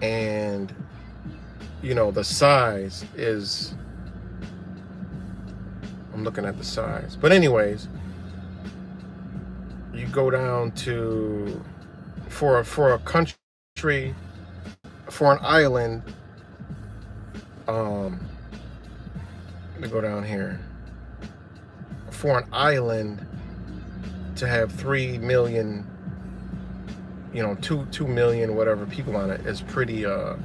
And, you know, the size is, I'm looking at the size. But anyways, you go down to, for a country, for an island, let me go down here. For an island to have 3 million, you know, 2 million, whatever people on it is pretty, a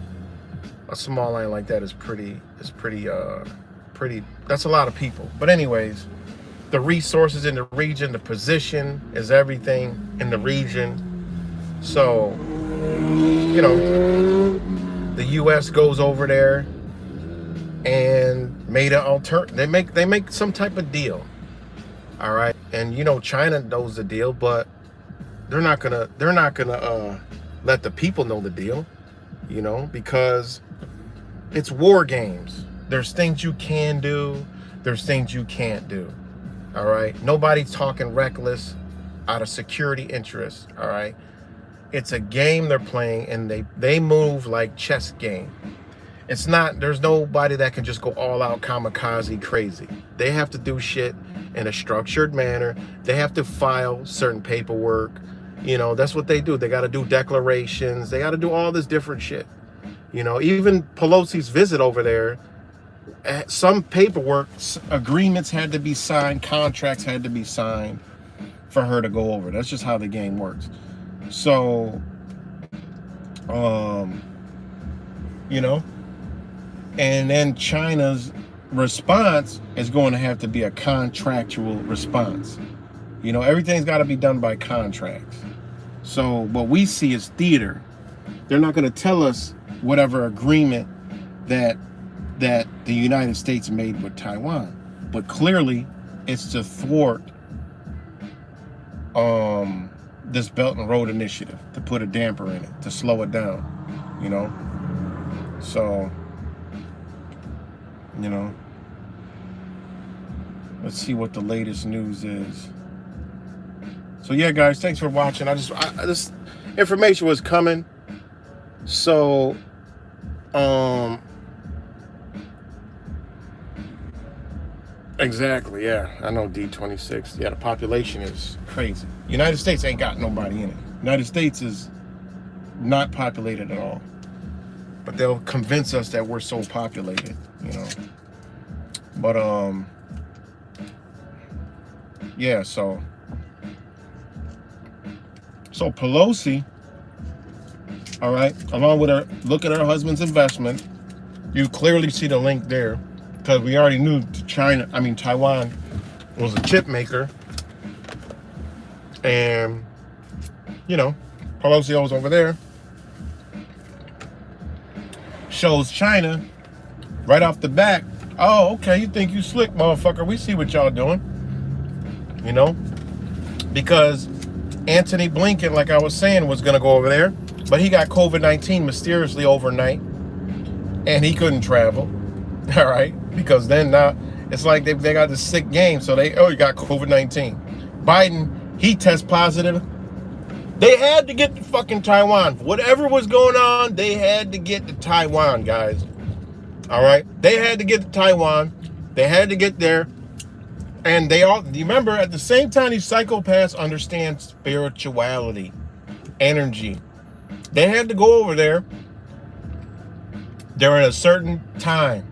small island like that is pretty, that's a lot of people. But anyways, the resources in the region, the position is everything in the region. So, you know, the U.S. goes over there and made an alternative. They make some type of deal. All right. And, you know, China knows the deal, but they're not gonna let the people know the deal, you know, because it's war games. There's things you can do, there's things you can't do. All right. Nobody's talking reckless out of security interests. All right. It's a game they're playing, and they move like chess game. It's not, there's nobody that can just go all out kamikaze crazy. They have to do shit in a structured manner. They have to file certain paperwork. You know, that's what they do. They got to do declarations. They got to do all this different shit. You know, even Pelosi's visit over there, some paperwork, agreements had to be signed, contracts had to be signed for her to go over. That's just how the game works. So, you know, and then China's response is going to have to be a contractual response. You know, everything's got to be done by contracts. So what we see is theater. They're not going to tell us whatever agreement that the United States made with Taiwan, but clearly it's to thwart this Belt and Road Initiative, to put a damper in it, to slow it down, you know. So, you know, let's see what the latest news is. So yeah, guys, thanks for watching. This information was coming. So, exactly, yeah. I know D26. Yeah, the population is crazy. United States ain't got nobody in it. United States is not populated at all. But they'll convince us that we're so populated, you know. But yeah, so Pelosi, all right, along with her, look at her husband's investment. You clearly see the link there, because we already knew Taiwan was a chip maker. And, you know, Pelosi was over there. Shows China right off the bat, oh, okay, you think you slick, motherfucker. We see what y'all doing. You know? Because Anthony Blinken, like I was saying, was going to go over there. But he got COVID-19 mysteriously overnight. And he couldn't travel. All right? Because then now, it's like they got this sick game. So you got COVID-19. Biden, he tests positive. They had to get to fucking Taiwan. Whatever was going on, they had to get to Taiwan, guys. All right? They had to get to Taiwan. They had to get there. And you remember, at the same time, these psychopaths understand spirituality, energy. They had to go over there during a certain time.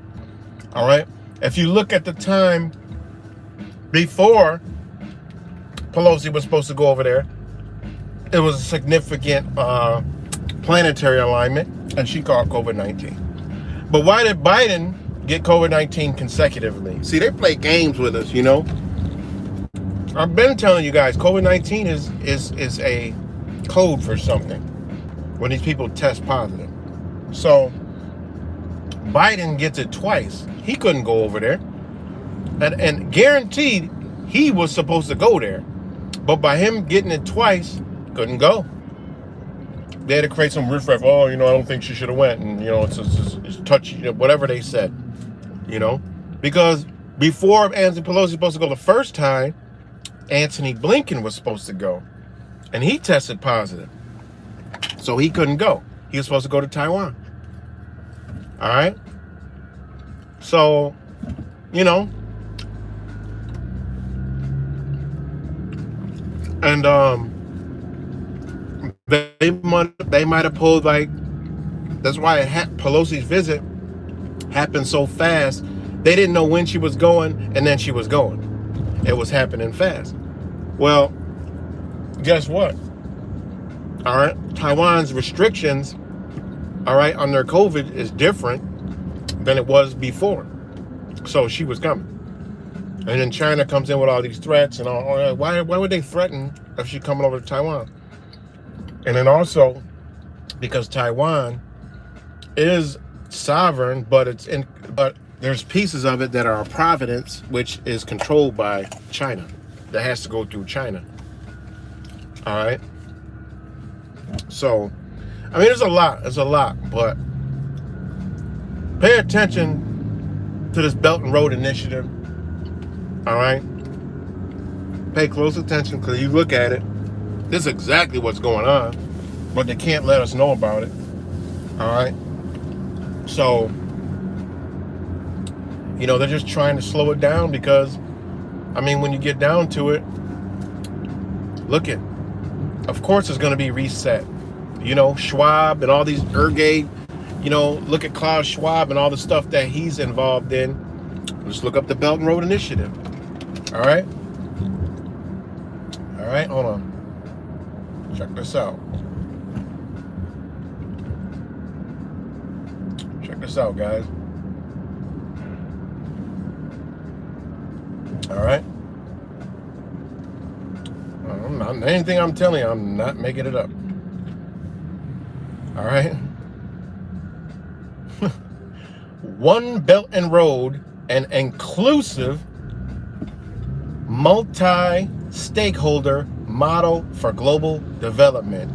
All right? If you look at the time before Pelosi was supposed to go over there, it was a significant planetary alignment, and she caught COVID-19. But why did Biden get COVID-19 consecutively? See, they play games with us, you know. I've been telling you guys, COVID-19 is a code for something when these people test positive. So Biden gets it twice. He couldn't go over there, and guaranteed he was supposed to go there, but by him getting it twice, couldn't go. They had to create some riffraff. Oh, you know, I don't think she should have went. And, you know, it's touchy, you know, whatever they said, you know. Because before Nancy Pelosi was supposed to go the first time, Antony Blinken was supposed to go, and he tested positive, so he couldn't go. He was supposed to go to Taiwan. All right. So, you know, and they might have pulled, like, that's why Pelosi's visit happened so fast. They didn't know when she was going, and then she was going. It was happening fast. Well, guess what? All right, Taiwan's restrictions, all right, on their COVID is different than it was before. So she was coming. And then China comes in with all these threats and all. Why would they threaten if she's coming over to Taiwan? And then also, because Taiwan is sovereign, but there's pieces of it that are a province, which is controlled by China. That has to go through China. All right. So, I mean, there's a lot, but pay attention to this Belt and Road Initiative. All right. Pay close attention, because you look at it, this is exactly what's going on, but they can't let us know about it. All right. So, you know, they're just trying to slow it down because, I mean, when you get down to it, look at, of course it's going to be reset. You know, Schwab and all these Ergate, you know, look at Klaus Schwab and all the stuff that he's involved in. Just look up the Belt and Road Initiative. All right? All right, hold on. Check this out. Check this out, guys. All right? Anything I'm telling you, I'm not making it up. All right? One Belt and Road, an inclusive, multi-stakeholder model for global development.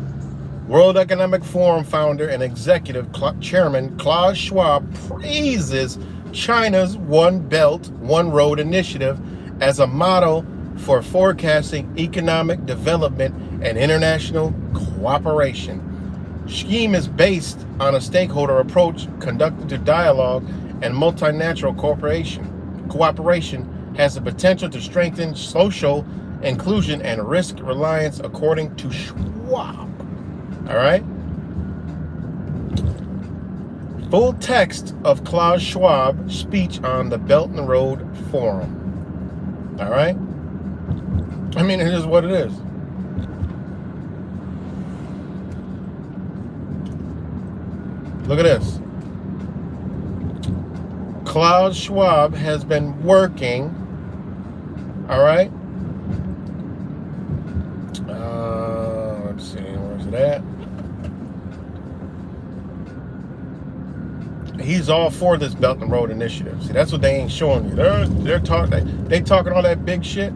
World Economic Forum founder and executive chairman Klaus Schwab praises China's One Belt, One Road initiative as a model for forecasting economic development and international cooperation. Scheme is based on a stakeholder approach conducted through dialogue, and multinational cooperation has the potential to strengthen social inclusion and risk reliance, according to Schwab. All right? Full text of Klaus Schwab's speech on the Belt and Road Forum. All right? I mean, it is what it is. Look at this. Klaus Schwab has been working, all right? Let's see, where's it at? He's all for this Belt and Road Initiative. See, that's what they ain't showing you. They're talking. They talking all that big shit.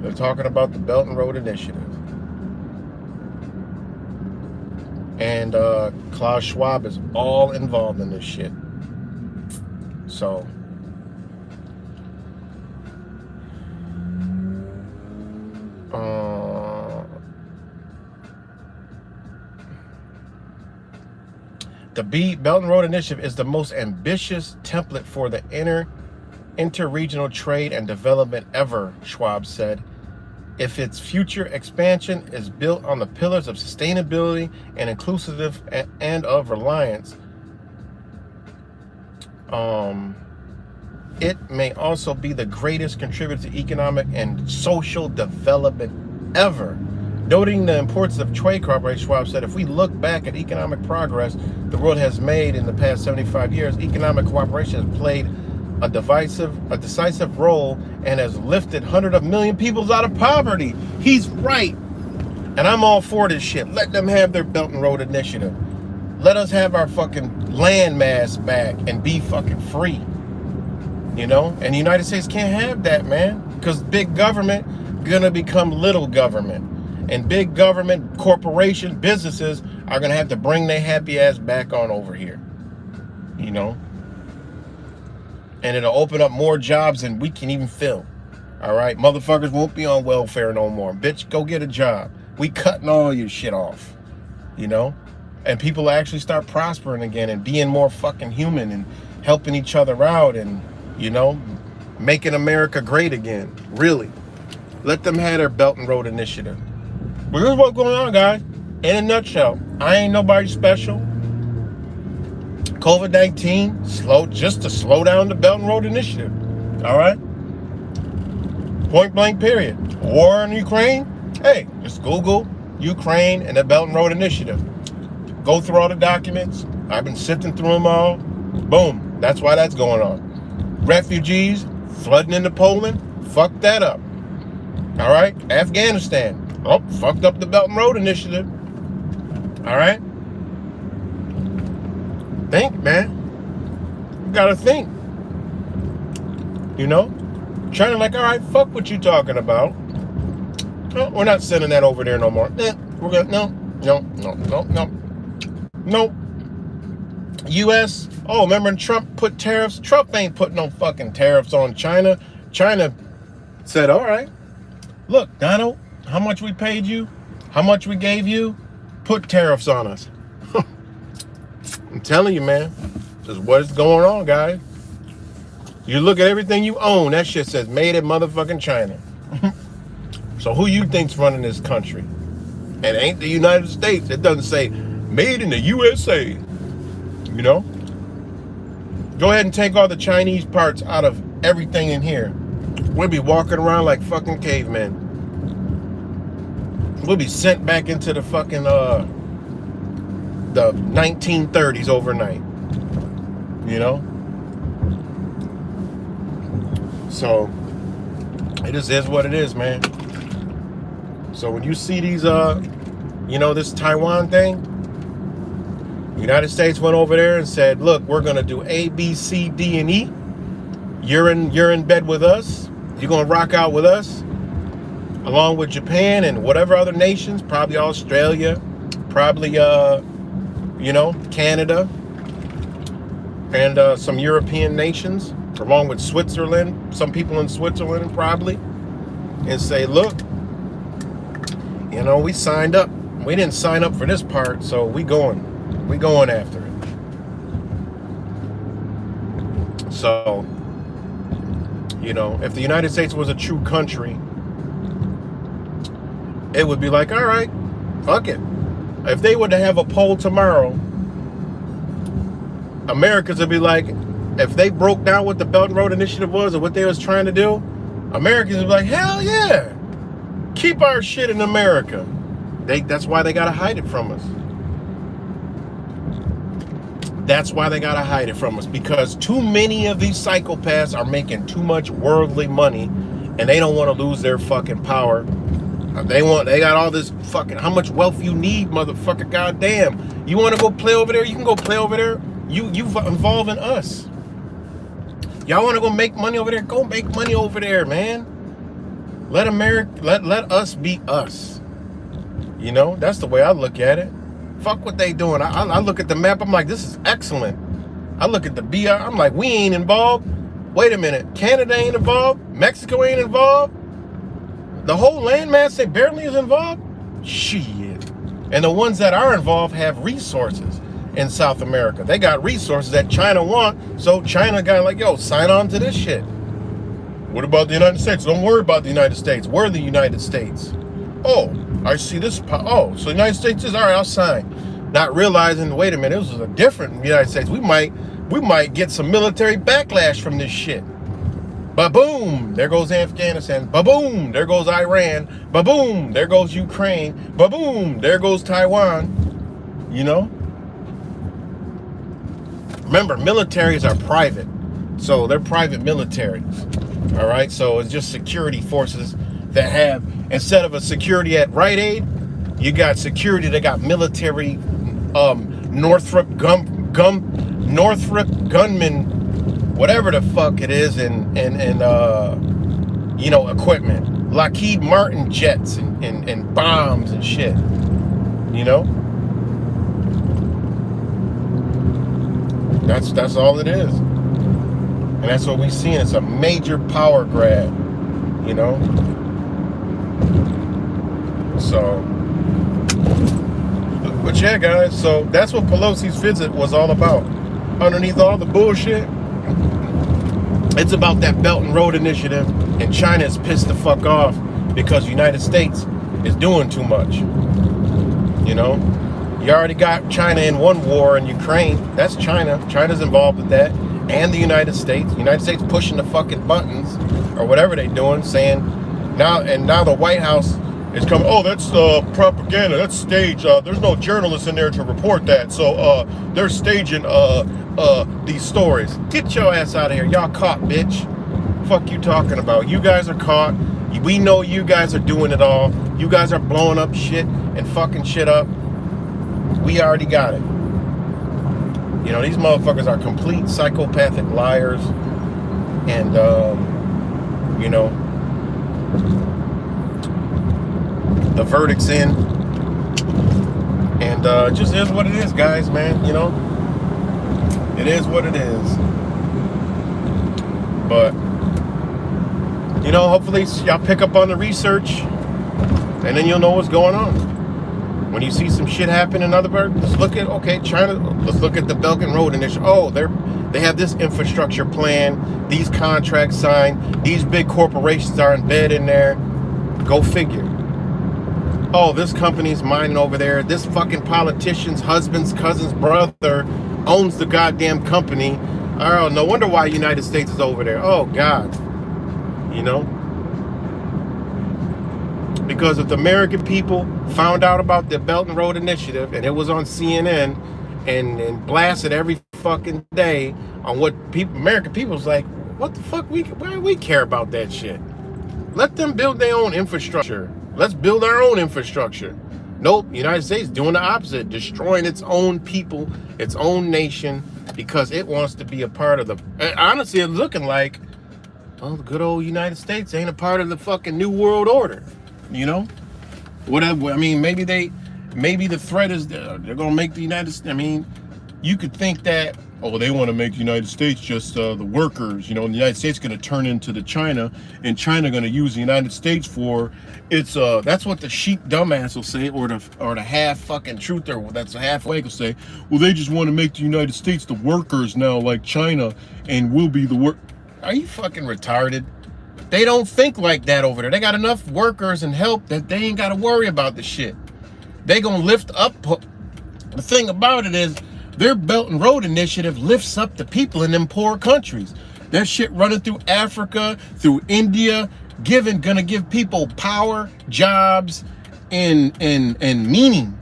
They're talking about the Belt and Road Initiative. And Klaus Schwab is all involved in this shit. So, the Belt and Road Initiative is the most ambitious template for the interregional trade and development ever, Schwab said. If its future expansion is built on the pillars of sustainability and inclusive and of reliance, it may also be the greatest contributor to economic and social development ever. Noting the importance of trade cooperation, Schwab said, if we look back at economic progress the world has made in the past 75 years, economic cooperation has played a decisive role and has lifted hundreds of million people out of poverty. He's right. And I'm all for this shit. Let them have their Belt and Road Initiative. Let us have our fucking land mass back and be fucking free. You know? And the United States can't have that, man. Because big government gonna become little government. And big government, corporation, businesses are gonna have to bring their happy ass back on over here. You know? And it'll open up more jobs than we can even fill. All right, motherfuckers won't be on welfare no more. Bitch, go get a job. We cutting all your shit off, you know? And people actually start prospering again and being more fucking human and helping each other out and, you know, making America great again. Really. Let them have their Belt and Road Initiative. But here's what's going on, guys. In a nutshell, I ain't nobody special. COVID-19, just to slow down the Belt and Road Initiative. All right? Point blank period. War in Ukraine? Hey, just Google Ukraine and the Belt and Road Initiative. Go through all the documents. I've been sifting through them all. Boom. That's why that's going on. Refugees flooding into Poland. Fuck that up. All right? Afghanistan. Oh, fucked up the Belt and Road Initiative. All right? Think, man. You gotta think. You know? China like, all right, fuck what you talking about. No, we're not sending that over there no more. We're gonna, no. U.S., oh, remember when Trump put tariffs? Trump ain't put no fucking tariffs on China. China said, all right, look, Donald, how much we paid you, how much we gave you, put tariffs on us. I'm telling you, man, this is what's going on, guys. You look at everything you own, that shit says made in motherfucking China. So who you think's running this country? It ain't the United States. It doesn't say made in the USA. You know? Go ahead and take all the Chinese parts out of everything in here. We'll be walking around like fucking cavemen. We'll be sent back into the fucking the 1930s overnight. You know? So it just is what it is, man. So when you see these you know, this Taiwan thing, the United States went over there and said, look, we're gonna do A, B, C, D, and E. You're in bed with us. You're gonna rock out with us, along with Japan and whatever other nations, probably Australia, probably you know, Canada, and some European nations, along with Switzerland, some people in Switzerland probably, and say, look, you know, we signed up. We didn't sign up for this part, so we going after it. So, you know, if the United States was a true country, it would be like, all right, fuck it. If they were to have a poll tomorrow, Americans would be like, if they broke down what the Belt and Road Initiative was or what they was trying to do, Americans would be like, hell yeah, keep our shit in America. That's why they gotta hide it from us. That's why they gotta hide it from us, because too many of these psychopaths are making too much worldly money, and they don't want to lose their fucking power. They got all this fucking, how much wealth you need, motherfucker, goddamn. You want to go play over there? You can go play over there. You involve in us. Y'all want to go make money over there? Go make money over there, man. Let us be us. You know, that's the way I look at it. Fuck what they doing. I look at the map, I'm like, this is excellent. I look at the BR, I'm like, we ain't involved. Wait a minute, Canada ain't involved? Mexico ain't involved? The whole landmass, they barely is involved? Shit. And the ones that are involved have resources in South America. They got resources that China want, so China got like, yo, sign on to this shit. What about the United States? Don't worry about the United States. We're the United States. Oh, I see this. Oh, so the United States is, all right, I'll sign. Not realizing, wait a minute, this is a different United States. We might get some military backlash from this shit. Ba-boom, there goes Afghanistan. Ba-boom, there goes Iran. Ba-boom, there goes Ukraine. Ba-boom, there goes Taiwan. You know? Remember, militaries are private. So they're private militaries. All right? So it's just security forces that have, instead of a security at Rite Aid, you got security that got military Northrop gunmen, whatever the fuck it is, and you know, equipment, Lockheed Martin jets and bombs and shit, you know. That's all it is, and that's what we see. It's a major power grab, you know? So, but yeah, guys, so that's what Pelosi's visit was all about. Underneath all the bullshit, it's about that Belt and Road Initiative, and China is pissed the fuck off because the United States is doing too much. You know, you already got China in one war in Ukraine. That's China. China's involved with that, and the United States. The United States pushing the fucking buttons or whatever they're doing, saying now the White House is coming. Oh, that's propaganda. That's stage. There's no journalists in there to report that, so they're staging these stories. Get your ass out of here. Y'all caught, bitch. Fuck you talking about. You guys are caught. We know you guys are doing it all. You guys are blowing up shit and fucking shit up. We already got it. You know, these motherfuckers are complete psychopathic liars. And, you know, the verdict's in. And just is what it is, guys, man. You know, it is what it is. But, you know, hopefully y'all pick up on the research, and then you'll know what's going on. When you see some shit happen in other parts, let's look at, okay, China, let's look at the Belt and Road Initiative. Oh, they have this infrastructure plan, these contracts signed, these big corporations are in bed in there. Go figure. Oh, this company's mining over there. This fucking politician's husband's cousin's brother owns the goddamn company. Oh, no wonder why the United States is over there. Oh, God. You know? Because if the American people found out about the Belt and Road Initiative, and it was on CNN and blasted every fucking day on what American people's like, what the fuck, why do we care about that shit? Let them build their own infrastructure. Let's build our own infrastructure. Nope, the United States doing the opposite, destroying its own people, its own nation, because it wants to be a part of the, honestly, it's looking like, well, the good old United States ain't a part of the fucking New World Order, you know? Whatever, I mean, maybe the threat is they're gonna make the United States, I mean, you could think that, oh, they want to make the United States just the workers, you know, and the United States going to turn into the China, and China going to use the United States for its, that's what the sheep dumbass will say, or the half fucking truther that's halfway will say, well, they just want to make the United States the workers now, like China, and we'll be the work. Are you fucking retarded? They don't think like that over there. They got enough workers and help that they ain't got to worry about the shit. They going to lift up. The thing about it is, their Belt and Road Initiative lifts up the people in them poor countries. That shit running through Africa, through India, gonna give people power, jobs, and meaning.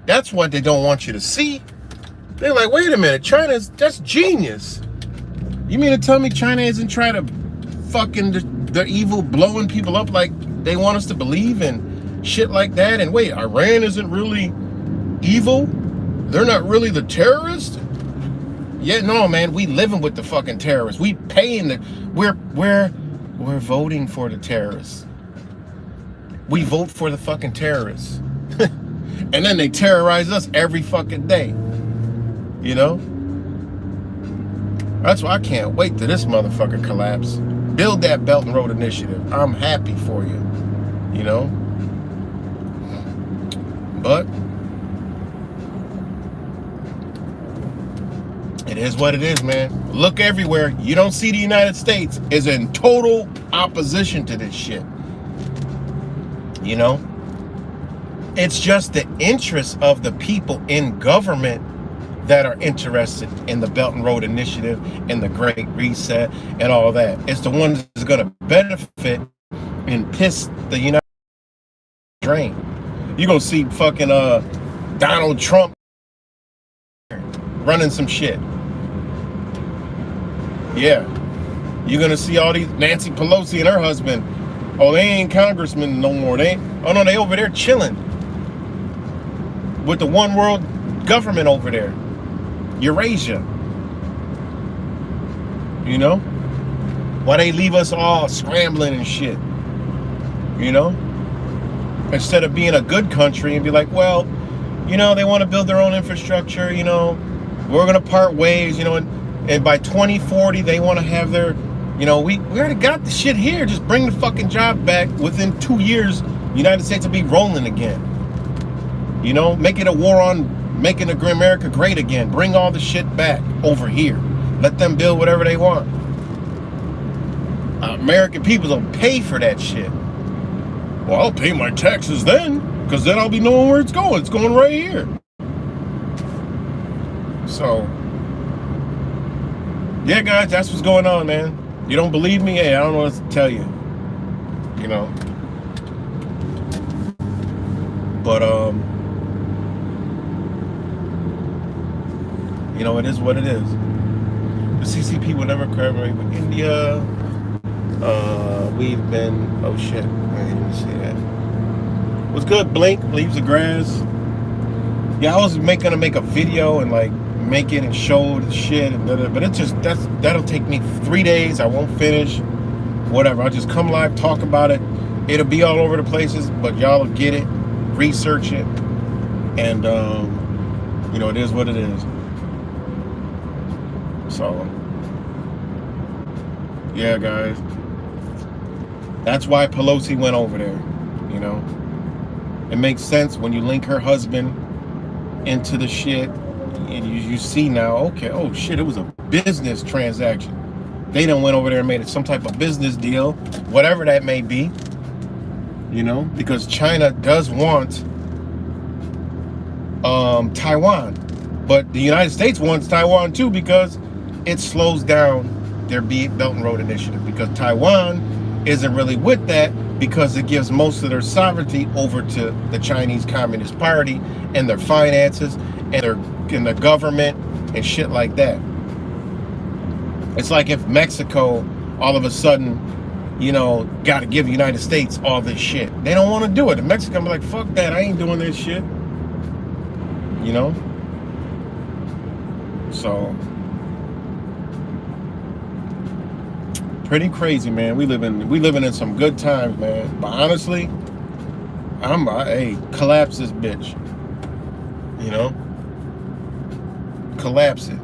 That's what they don't want you to see. They're like, wait a minute, that's genius. You mean to tell me China isn't trying to fucking, they're evil, blowing people up like they want us to believe in shit like that? And wait, Iran isn't really evil? They're not really the terrorists? Yeah, no, man, we living with the fucking terrorists. We paying we're voting for the terrorists. We vote for the fucking terrorists. And then they terrorize us every fucking day. You know? That's why I can't wait till this motherfucker collapse. Build that Belt and Road Initiative. I'm happy for you. You know? But it is what it is, man. Look everywhere. You don't see the United States is in total opposition to this shit. You know? It's just the interests of the people in government that are interested in the Belt and Road Initiative and the Great Reset and all that. It's the ones that's going to benefit and piss the United States drain. You're going to see fucking Donald Trump running some shit. Yeah. You're going to see all these Nancy Pelosi and her husband. Oh, they ain't congressmen no more. They over there chilling with the one world government over there. Eurasia. You know? Why they leave us all scrambling and shit? You know? Instead of being a good country and be like, well, you know, they want to build their own infrastructure, you know, we're going to part ways, you know, and by 2040, they want to have their You know, we already got the shit here. Just bring the fucking job back. Within 2 years, the United States will be rolling again. You know, make it a war on making America great again. Bring all the shit back over here. Let them build whatever they want. American people don't pay for that shit. Well, I'll pay my taxes then, because then I'll be knowing where it's going. It's going right here. So, yeah, guys, that's what's going on, man. You don't believe me? Hey, I don't know what to tell you. You know. But, you know, it is what it is. The CCP will never collaborate with India. We've been, oh shit, I didn't even see that. What's good, Blink, leaves the grass. Yeah, I was gonna make a video and like make it and show the shit, and but it's just, that'll take me 3 days. I won't finish, whatever. I'll just come live, talk about it. It'll be all over the places, but y'all will get it, research it, and you know, it is what it is. So, yeah, guys. That's why Pelosi went over there, you know. It makes sense when you link her husband into the shit, and you see now, okay, oh shit, it was a business transaction. They done went over there and made it some type of business deal, whatever that may be, you know, because China does want Taiwan, but the United States wants Taiwan too, because it slows down their Belt and Road Initiative, because Taiwan isn't really with that, because it gives most of their sovereignty over to the Chinese Communist Party and their finances and their government and shit like that. It's like if Mexico all of a sudden, you know, got to give the United States all this shit. They don't want to do it. And Mexico be like, fuck that, I ain't doing this shit. You know? So, pretty crazy, man. We living in some good times, man. But honestly, hey, collapse this bitch. You know? Collapse it.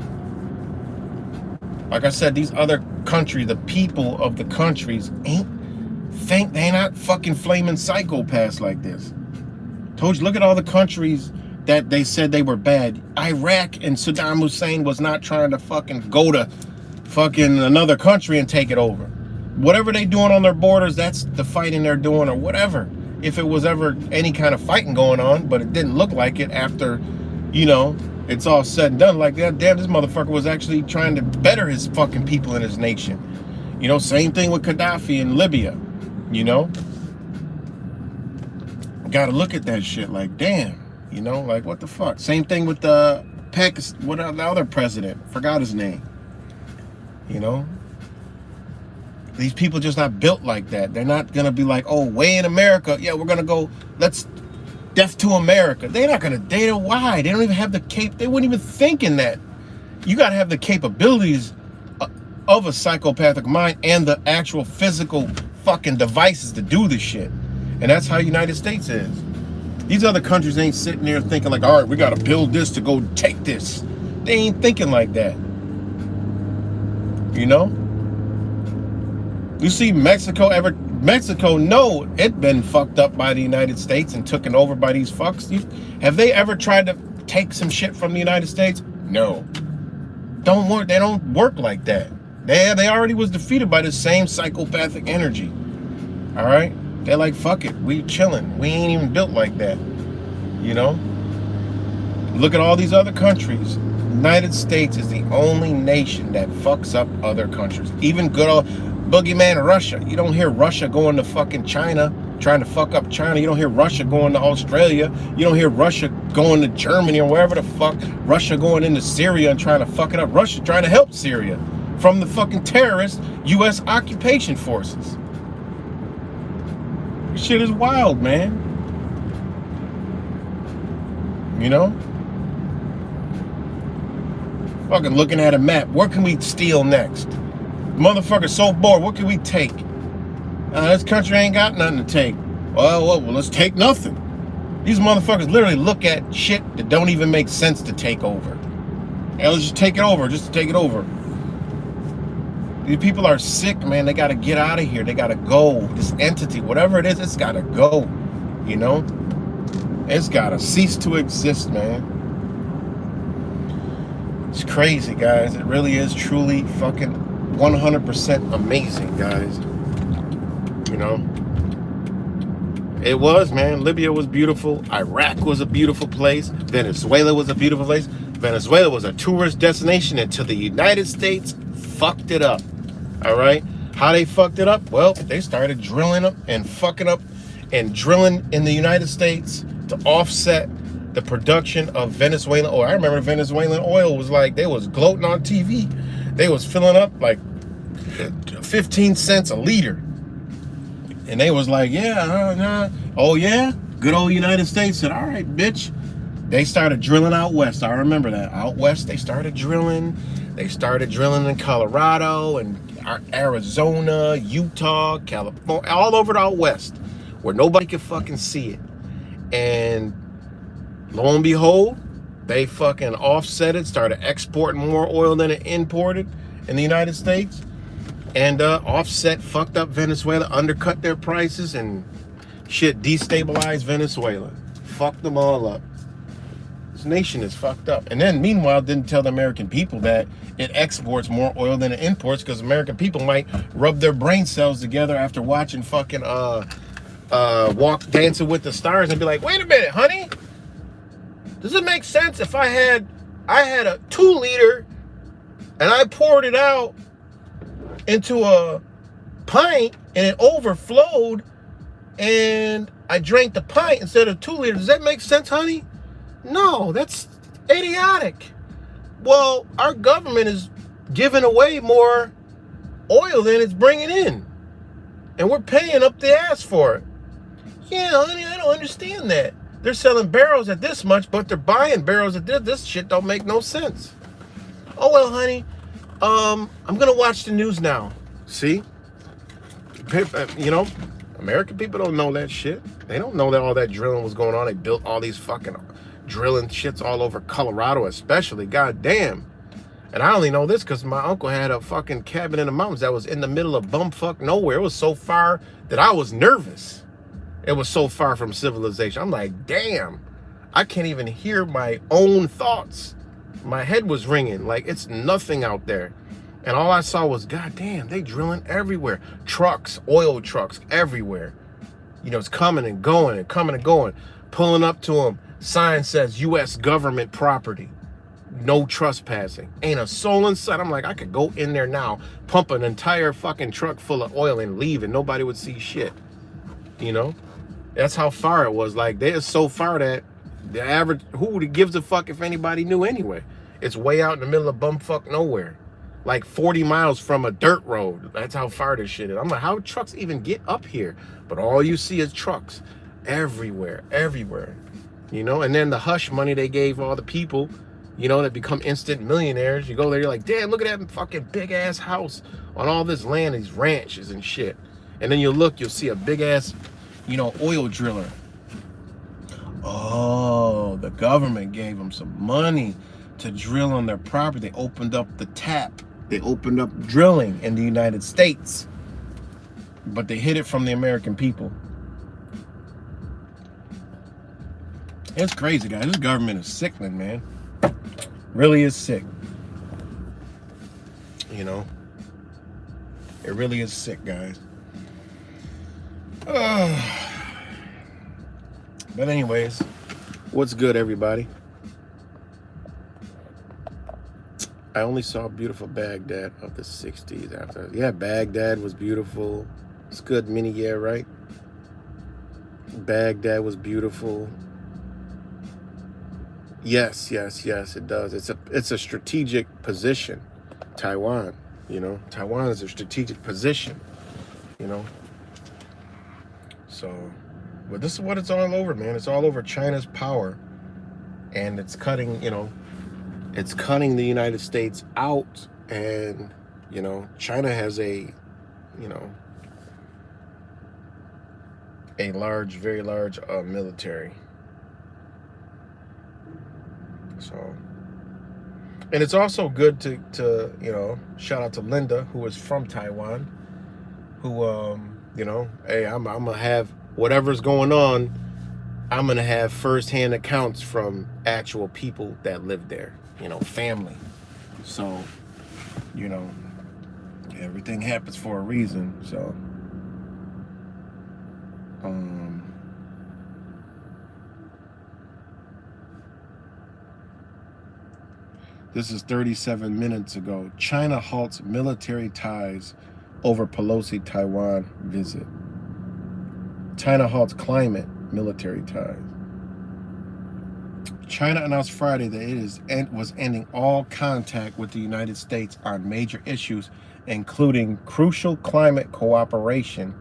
Like I said, these other countries, the people of the countries they not fucking flaming psychopaths like this. Told you, look at all the countries that they said they were bad. Iraq and Saddam Hussein was not trying to fucking go to fucking another country and take it over. Whatever they doing on their borders, that's the fighting they're doing, or whatever. If it was ever any kind of fighting going on, but it didn't look like it after, you know, it's all said and done. Like, damn, this motherfucker was actually trying to better his fucking people and his nation. You know, same thing with Gaddafi in Libya, you know? Gotta look at that shit like, damn, you know, like, what the fuck? Same thing with the other president, forgot his name. You know, these people just not built like that. They're not gonna be like, oh, way in America, yeah, we're gonna go, let's death to America. They're not gonna, why? They don't even have the they wouldn't even think in that. You gotta have the capabilities of a psychopathic mind and the actual physical fucking devices to do this shit. And that's how United States is. These other countries ain't sitting there thinking like, all right, we gotta build this to go take this. They ain't thinking like that. You know? You see Mexico no, it been fucked up by the United States and taken over by these fucks. Have they ever tried to take some shit from the United States? No. They don't work like that. They already was defeated by the same psychopathic energy. Alright? They're like, fuck it, we chilling. We ain't even built like that. You know? Look at all these other countries. United States is the only nation that fucks up other countries. Even good old boogeyman Russia. You don't hear Russia going to fucking China, trying to fuck up China. You don't hear Russia going to Australia. You don't hear Russia going to Germany or wherever the fuck. Russia going into Syria and trying to fuck it up. Russia trying to help Syria from the fucking terrorist U.S. occupation forces. This shit is wild, man. You know? Fucking looking at a map. Where can we steal next? Motherfucker's so bored. What can we take? This country ain't got nothing to take. Well, let's take nothing. These motherfuckers literally look at shit that don't even make sense to take over. And let's just take it over, just to take it over. These people are sick, man. They got to get out of here. They got to go. This entity, whatever it is, it's got to go. You know? It's got to cease to exist, man. It's crazy, guys. It really is truly fucking 100% amazing, guys. You know? It was, man. Libya was beautiful. Iraq was a beautiful place. Venezuela was a beautiful place. Venezuela was a tourist destination until the United States fucked it up. All right? How they fucked it up? Well, they started drilling up and fucking up and drilling in the United States to offset the production of Venezuelan oil. I remember Venezuelan oil was like, they was gloating on TV. They was filling up like 15 cents a liter. And they was like, yeah, oh yeah? Good old United States said, all right, bitch. They started drilling out west. I remember that. Out west, they started drilling. They started drilling in Colorado and Arizona, Utah, California, all over the out west, where nobody could fucking see it. And lo and behold, they fucking offset it, started exporting more oil than it imported in the United States. And offset fucked up Venezuela, undercut their prices, and shit destabilized Venezuela. Fucked them all up. This nation is fucked up. And then meanwhile, didn't tell the American people that it exports more oil than it imports, because American people might rub their brain cells together after watching fucking Walk Dancing with the Stars and be like, wait a minute, honey. Does it make sense if I had a 2 liter and I poured it out into a pint and it overflowed and I drank the pint instead of 2 liters? Does that make sense, honey? No, that's idiotic. Well, our government is giving away more oil than it's bringing in, and we're paying up the ass for it. Yeah, honey, I don't understand that. They're selling barrels at this much, but they're buying barrels at this. This shit don't make no sense. Oh, well, honey, I'm gonna watch the news now. See? You know, American people don't know that shit. They don't know that all that drilling was going on. They built all these fucking drilling shits all over Colorado, especially. Goddamn. And I only know this because my uncle had a fucking cabin in the mountains that was in the middle of bumfuck nowhere. It was so far that I was nervous. It was so far from civilization. I'm like, damn, I can't even hear my own thoughts. My head was ringing like it's nothing out there. And all I saw was, goddamn, they drilling everywhere. Trucks, oil trucks, everywhere. You know, it's coming and going and coming and going. Pulling up to them. Sign says U.S. government property. No trespassing. Ain't a soul in sight. I'm like, I could go in there now, pump an entire fucking truck full of oil and leave, and nobody would see shit. You know? That's how far it was. Like, they're so far that the average, who gives a fuck if anybody knew anyway? It's way out in the middle of bumfuck nowhere. Like 40 miles from a dirt road. That's how far this shit is. I'm like, how trucks even get up here? But all you see is trucks everywhere, everywhere. You know, and then the hush money they gave all the people, you know, that become instant millionaires. You go there, you're like, damn, look at that fucking big ass house on all this land, these ranches and shit. And then you look, you'll see a big ass, you know, oil driller. Oh, the government gave them some money to drill on their property. They opened up the tap. They opened up drilling in the United States. But they hid it from the American people. It's crazy, guys. This government is sickening, man. Really is sick. You know? It really is sick, guys. But anyways, what's good, everybody? I only saw beautiful Baghdad of the 60s after. Yeah, Baghdad was beautiful. It's good mini, yeah, right? Baghdad was beautiful. Yes, it does. It's a strategic position. Taiwan, you know. Taiwan is a strategic position, you know. So, but this is what it's all over, man. It's all over China's power. And it's cutting, you know, it's cutting the United States out. And, you know, China has a, you know, a large, very large military. So, And it's also good to shout out to Linda, who is from Taiwan, who hey, I'm gonna have whatever's going on. I'm gonna have firsthand accounts from actual people that live there, family. So, you know, everything happens for a reason. So, um, this is 37 minutes ago. China halts military ties over Pelosi Taiwan visit. China halts climate military ties. China announced Friday that it was ending all contact with the United States on major issues, including crucial climate cooperation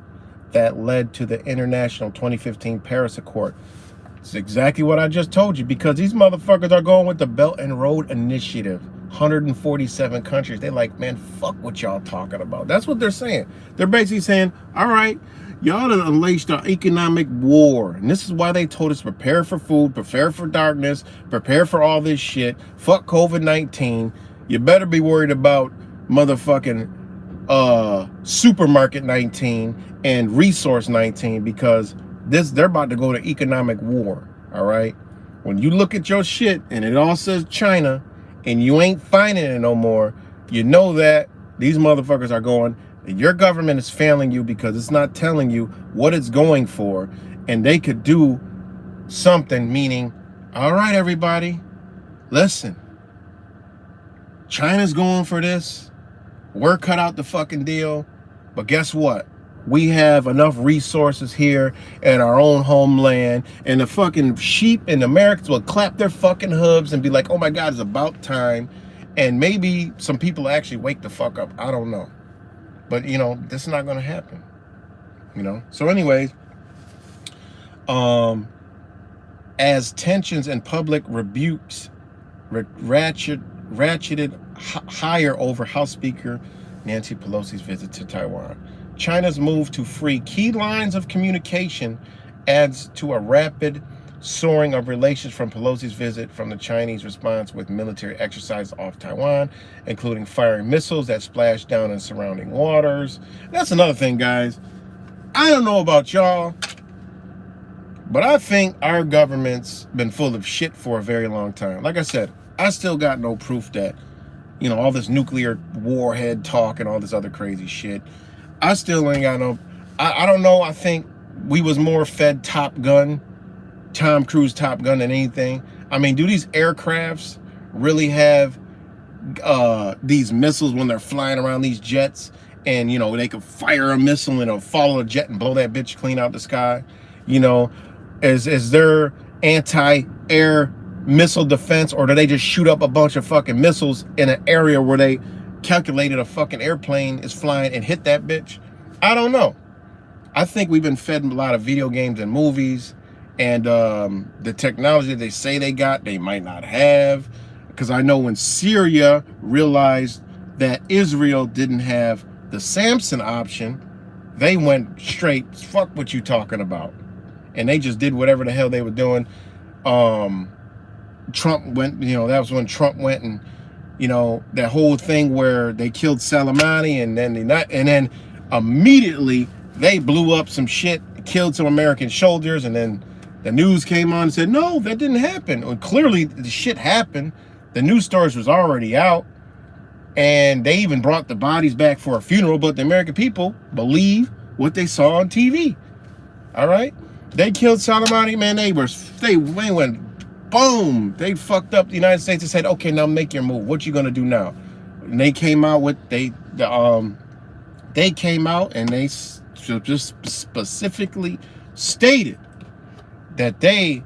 that led to the international 2015 Paris Accord. It's exactly what I just told you, because these motherfuckers are going with the Belt and Road Initiative. 147 countries. They like, man, fuck what y'all talking about. That's what they're saying. They're basically saying, all right, y'all have unleashed our economic war. And this is why they told us prepare for food, prepare for darkness, prepare for all this shit. Fuck COVID-19. You better be worried about motherfucking supermarket 19 and resource 19, because they're about to go to economic war. All right. When you look at your shit and it all says China and you ain't finding it no more, you know that these motherfuckers are going, your government is failing you because it's not telling you what it's going for, and they could do something, meaning, all right, everybody, listen, China's going for this, we're cut out the fucking deal, but guess what? We have enough resources here in our own homeland, and the fucking sheep and Americans will clap their fucking hooves and be like, oh my God, it's about time. And maybe some people actually wake the fuck up. I don't know. But, this is not going to happen. So anyways, as tensions and public rebukes ratcheted higher over House Speaker Nancy Pelosi's visit to Taiwan, China's move to free key lines of communication adds to a rapid soaring of relations from Pelosi's visit from the Chinese response with military exercises off Taiwan, including firing missiles that splashed down in surrounding waters. That's another thing, guys. I don't know about y'all, but I think our government's been full of shit for a very long time. Like I said, I still got no proof that, all this nuclear warhead talk and all this other crazy shit. I still ain't got no, I don't know. I think we was more fed Top Gun, Tom Cruise Top Gun than anything. I mean, do these aircrafts really have these missiles when they're flying around these jets, and they could fire a missile and it'll follow a jet and blow that bitch clean out the sky? Is there anti-air missile defense, or do they just shoot up a bunch of fucking missiles in an area where they calculated a fucking airplane is flying and hit that bitch? I don't know. I think we've been fed a lot of video games and movies, and the technology they say they got, they might not have. Because I know when Syria realized that Israel didn't have the Samson option, they went straight, fuck what you talking about. And they just did whatever the hell they were doing. Trump went, that was when Trump went and, that whole thing where they killed Soleimani, and then immediately they blew up some shit, killed some American soldiers, and then the news came on and said, no, that didn't happen. Well, clearly the shit happened. The news stories was already out, and they even brought the bodies back for a funeral, but the American people believe what they saw on TV. All right? They killed Soleimani, man. They went boom. They fucked up the United States and said, okay, now make your move. What you gonna do now? And they came out with they came out and they just specifically stated that they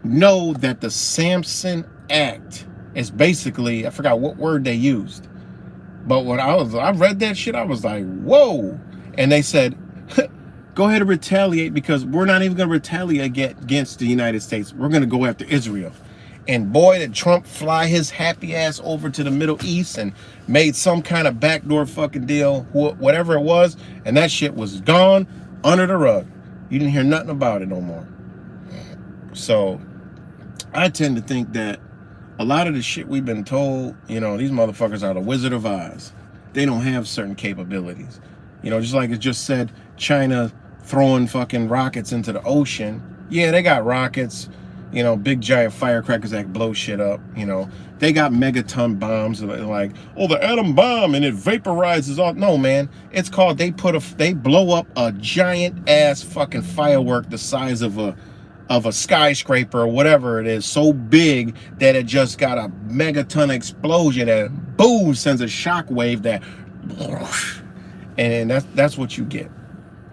know that the Samson Act is basically, I forgot what word they used, but when I read that shit, I was like, whoa. And they said, go ahead and retaliate, because we're not even going to retaliate against the United States. We're going to go after Israel. And boy, did Trump fly his happy ass over to the Middle East and made some kind of backdoor fucking deal, whatever it was, and that shit was gone under the rug. You didn't hear nothing about it no more. So I tend to think that a lot of the shit we've been told, you know, these motherfuckers are the Wizard of Oz. They don't have certain capabilities. You know, just like it just said, China throwing fucking rockets into the ocean. Yeah, they got rockets, you know, big giant firecrackers that blow shit up, you know. They got megaton bombs, like, oh, the atom bomb, and it vaporizes all. No, man, it's called, they blow up a giant ass fucking firework the size of a skyscraper or whatever it is, so big that it just got a megaton explosion and boom, sends a shockwave that, and that's what you get.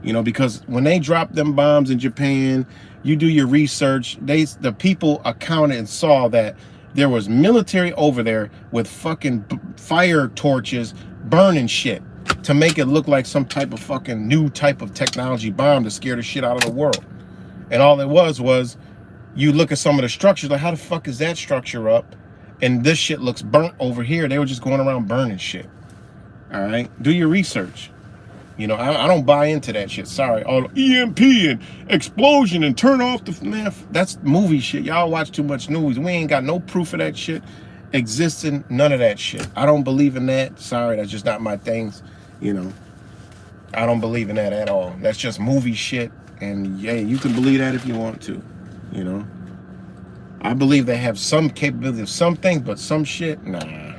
You know, because when they drop them bombs in Japan, you do your research, the people accounted and saw that there was military over there with fucking fire torches burning shit to make it look like some type of fucking new type of technology bomb to scare the shit out of the world. And all it was you look at some of the structures, like, how the fuck is that structure up? And this shit looks burnt over here. They were just going around burning shit. All right? Do your research. You know, I don't buy into that shit. Sorry. All EMP and explosion and turn off the... Man, that's movie shit. Y'all watch too much movies. We ain't got no proof of that shit existing. None of that shit. I don't believe in that. Sorry, that's just not my things. You know, I don't believe in that at all. That's just movie shit. And yeah, you can believe that if you want to. You know, I believe they have some capability of some things, but some shit, nah.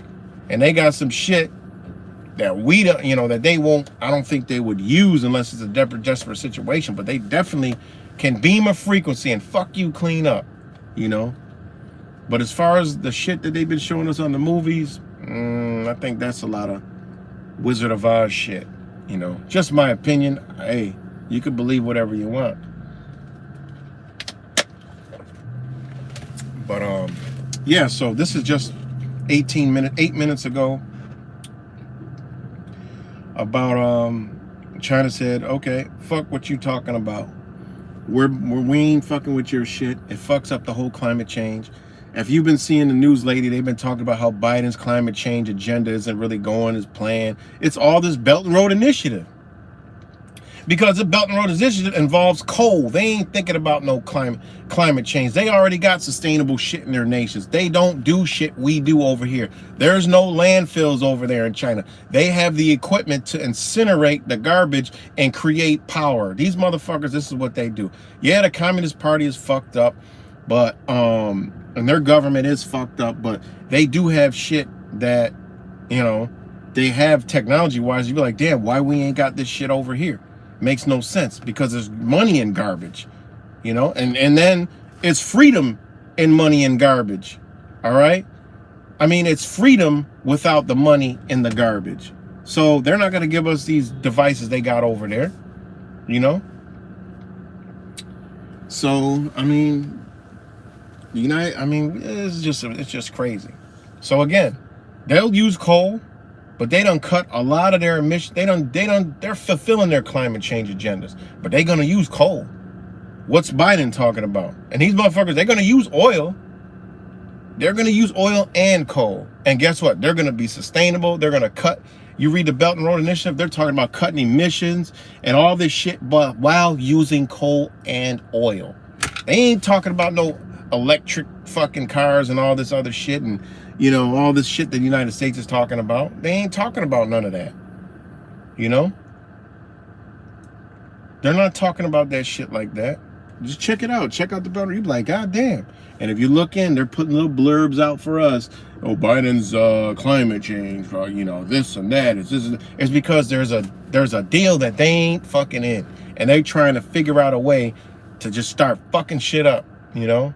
And they got some shit that we don't, you know, that they won't, I don't think they would use unless it's a desperate situation, but they definitely can beam a frequency and fuck you clean up, you know. But as far as the shit that they've been showing us on the movies, I think that's a lot of Wizard of Oz shit, you know. Just my opinion. Hey, you can believe whatever you want. But yeah, so this is just 8 minutes ago. About China said, okay, fuck what you talking about. We ain't fucking with your shit. It fucks up the whole climate change. If you've been seeing the news lately, they've been talking about how Biden's climate change agenda isn't really going as planned. It's all this Belt and Road Initiative. Because the Belt and Road Initiative involves coal. They ain't thinking about no climate change. They already got sustainable shit in their nations. They don't do shit we do over here. There's no landfills over there in China. They have the equipment to incinerate the garbage and create power. These motherfuckers, this is what they do. Yeah, the Communist Party is fucked up, but and their government is fucked up, but they do have shit that, you know, they have technology-wise. You be like, damn, why we ain't got this shit over here? Makes no sense, because there's money in garbage, you know, and then it's freedom in money and garbage. All right, I mean, it's freedom without the money in the garbage. So they're not going to give us these devices they got over there, you know. So I mean, it's just crazy. So again, they'll use coal, but they done cut a lot of their emissions. They're fulfilling their climate change agendas, but they're gonna use coal. What's Biden talking about? And these motherfuckers, they're gonna use oil. They're gonna use oil and coal. And guess what? They're gonna be sustainable. They're gonna cut. You read the Belt and Road Initiative, they're talking about cutting emissions and all this shit, but while using coal and oil. They ain't talking about no electric fucking cars and all this other shit and, you know, all this shit that the United States is talking about. They ain't talking about none of that. You know? They're not talking about that shit like that. Just check it out. Check out the Belt. You're like, God damn. And if you look in, they're putting little blurbs out for us. Oh, Biden's climate change, you know, this and that. It's because there's a deal that they ain't fucking in. And they trying to figure out a way to just start fucking shit up, you know?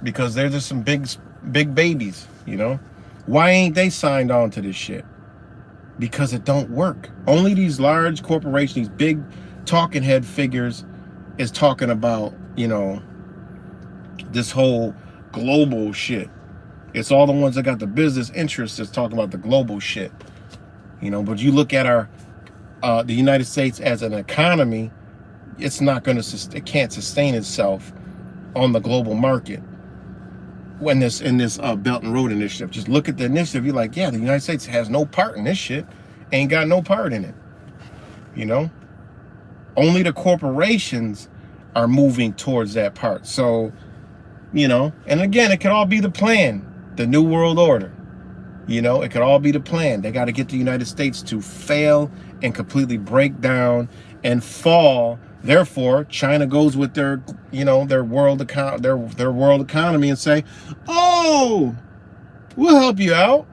Because they're just some big babies, you know. Why ain't they signed on to this shit? Because it don't work. Only these large corporations, these big talking head figures is talking about, you know, this whole global shit. It's all the ones that got the business interests that's talking about the global shit, you know. But you look at the United States as an economy, it's not going to, it can't sustain itself on the global market. In this Belt and Road Initiative, just look at the initiative. You're like, yeah, the United States has no part in this shit. Ain't got no part in it. You know, only the corporations are moving towards that part. So you know, and again, it could all be the plan, the New World Order. You know, it could all be the plan. They got to get the United States to fail and completely break down and fall. Therefore, China goes with their, you know, their world economy and say, "Oh, we'll help you out.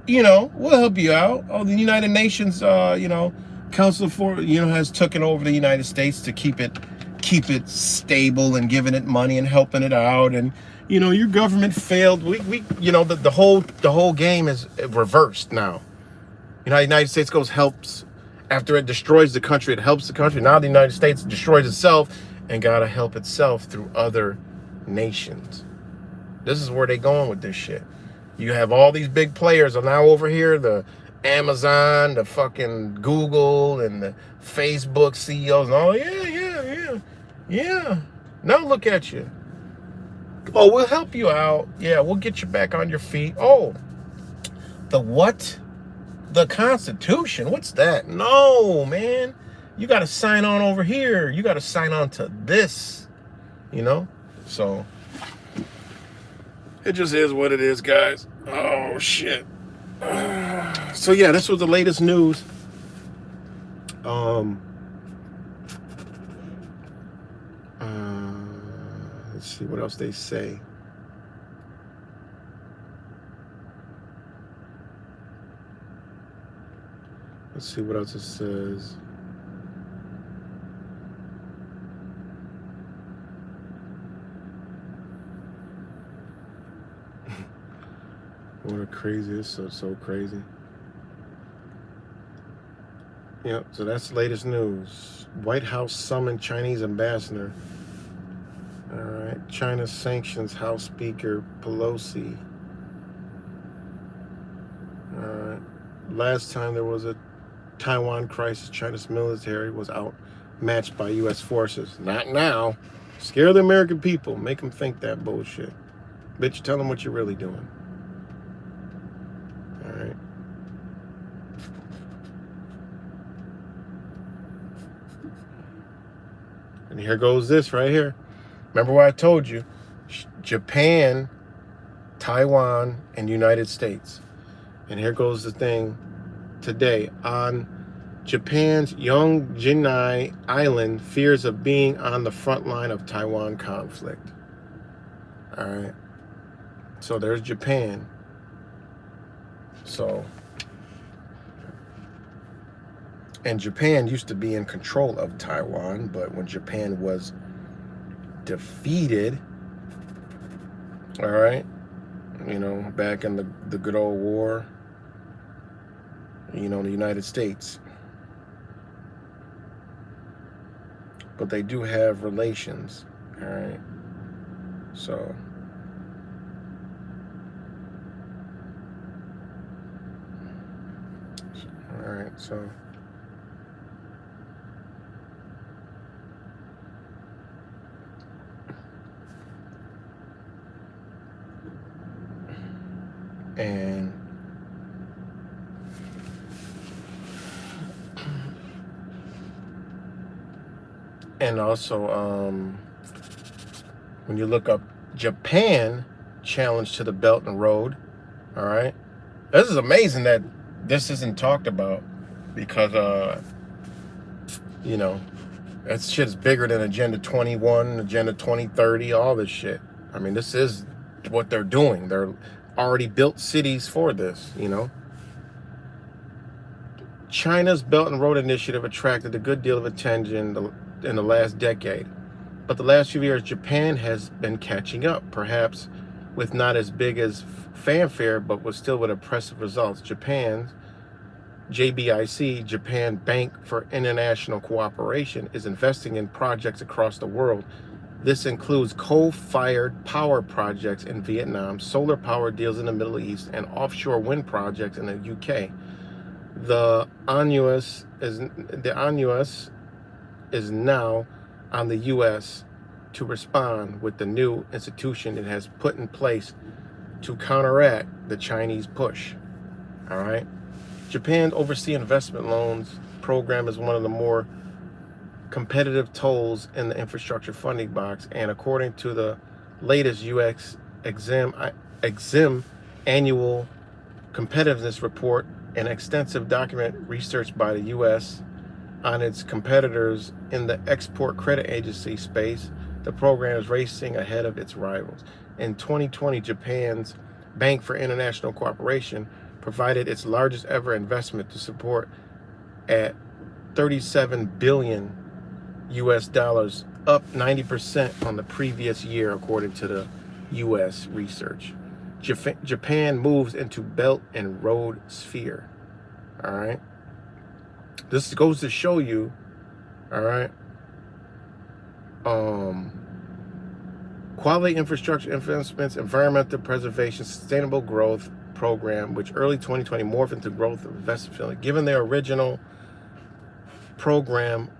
You know, we'll help you out." Oh, the United Nations, you know, Council for, you know, has taken over the United States to keep it stable and giving it money and helping it out. And you know, your government failed. We you know, the whole game is reversed now. You know, the United States helps after it destroys the country. It helps the country. Now the United States destroys itself and gotta help itself through other nations. This is where they going with this shit. You have all these big players are now over here, the Amazon, the fucking Google, and the Facebook CEOs, and all. Yeah. Now look at you. Oh, we'll help you out. Yeah, we'll get you back on your feet. Oh, the what? The Constitution? What's that? No, man. You got to sign on over here. You got to sign on to this, you know? So, it just is what it is, guys. Oh, shit. So, yeah, this was the latest news. Let's see what else they say. Let's see what else it says. What a crazy, it's so crazy. Yep, so that's the latest news. White House summoned Chinese ambassador. All right, China sanctions House Speaker Pelosi. All right, last time there was a Taiwan crisis, China's military was outmatched by U.S. forces. Not now. Scare the American people. Make them think that bullshit. Bitch, tell them what you're really doing. All right. And here goes this right here. Remember what I told you? Japan, Taiwan, and United States. And here goes the thing today. On Japan's Yongjinai Island, fears of being on the front line of Taiwan conflict. All right. So there's Japan. So, and Japan used to be in control of Taiwan, but when Japan was defeated, all right, you know, back in the good old war, you know, the United States, but they do have relations, all right, so all right, so and also when you look up Japan challenge to the Belt and Road, all right, this is amazing that this isn't talked about, because you know, that shit is bigger than Agenda 21, Agenda 2030, all this shit. I mean, this is what they're doing. They're already built cities for this, you know. China's Belt and Road Initiative attracted a good deal of attention in the last decade, but the last few years Japan has been catching up, perhaps with not as big as fanfare, but still with impressive results. Japan's JBIC, Japan Bank for International Cooperation, is investing in projects across the world. This includes coal-fired power projects in Vietnam, solar power deals in the Middle East, and offshore wind projects in the UK. The onus is now on the U.S. to respond with the new institution it has put in place to counteract the Chinese push. All right. Japan's Overseas Investment Loans program is one of the more competitive tolls in the infrastructure funding box, and according to the latest Exim annual competitiveness report, an extensive document research by the U.S. on its competitors in the export credit agency space. The program is racing ahead of its rivals. In 2020, Japan's Bank for International Cooperation provided its largest ever investment to support at 37 billion US dollars, up 90% on the previous year, according to the US research. Japan moves into Belt and Road sphere. All right. This goes to show you, all right, quality infrastructure investments, environmental preservation, sustainable growth program, which early 2020 morphed into growth investment. Given their original program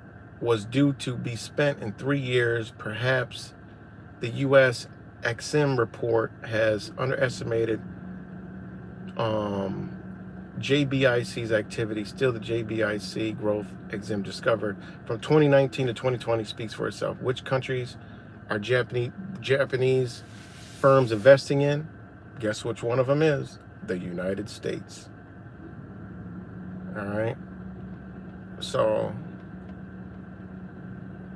was due to be spent in 3 years, perhaps the U.S. Exim report has underestimated JBIC's activity. Still, the JBIC growth Exim discovered from 2019 to 2020 speaks for itself. Which countries are Japanese firms investing in? Guess which one of them is? The United States. All right. So,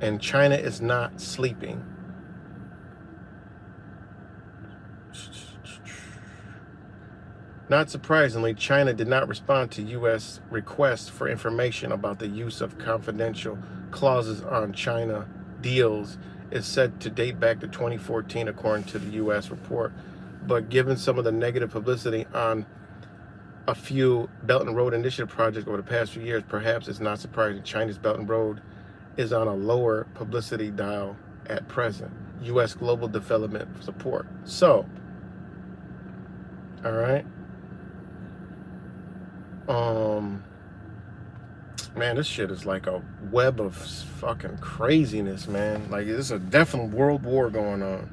and China is not sleeping. Not surprisingly, China did not respond to U.S. requests for information about the use of confidential clauses on China deals. Is said to date back to 2014, according to the U.S. report. But given some of the negative publicity on a few Belt and Road Initiative projects over the past few years, perhaps it's not surprising China's Belt and Road is on a lower publicity dial at present. U.S. global development support. So, all right. Man, this shit is like a web of fucking craziness, man. Like, there's a definite world war going on.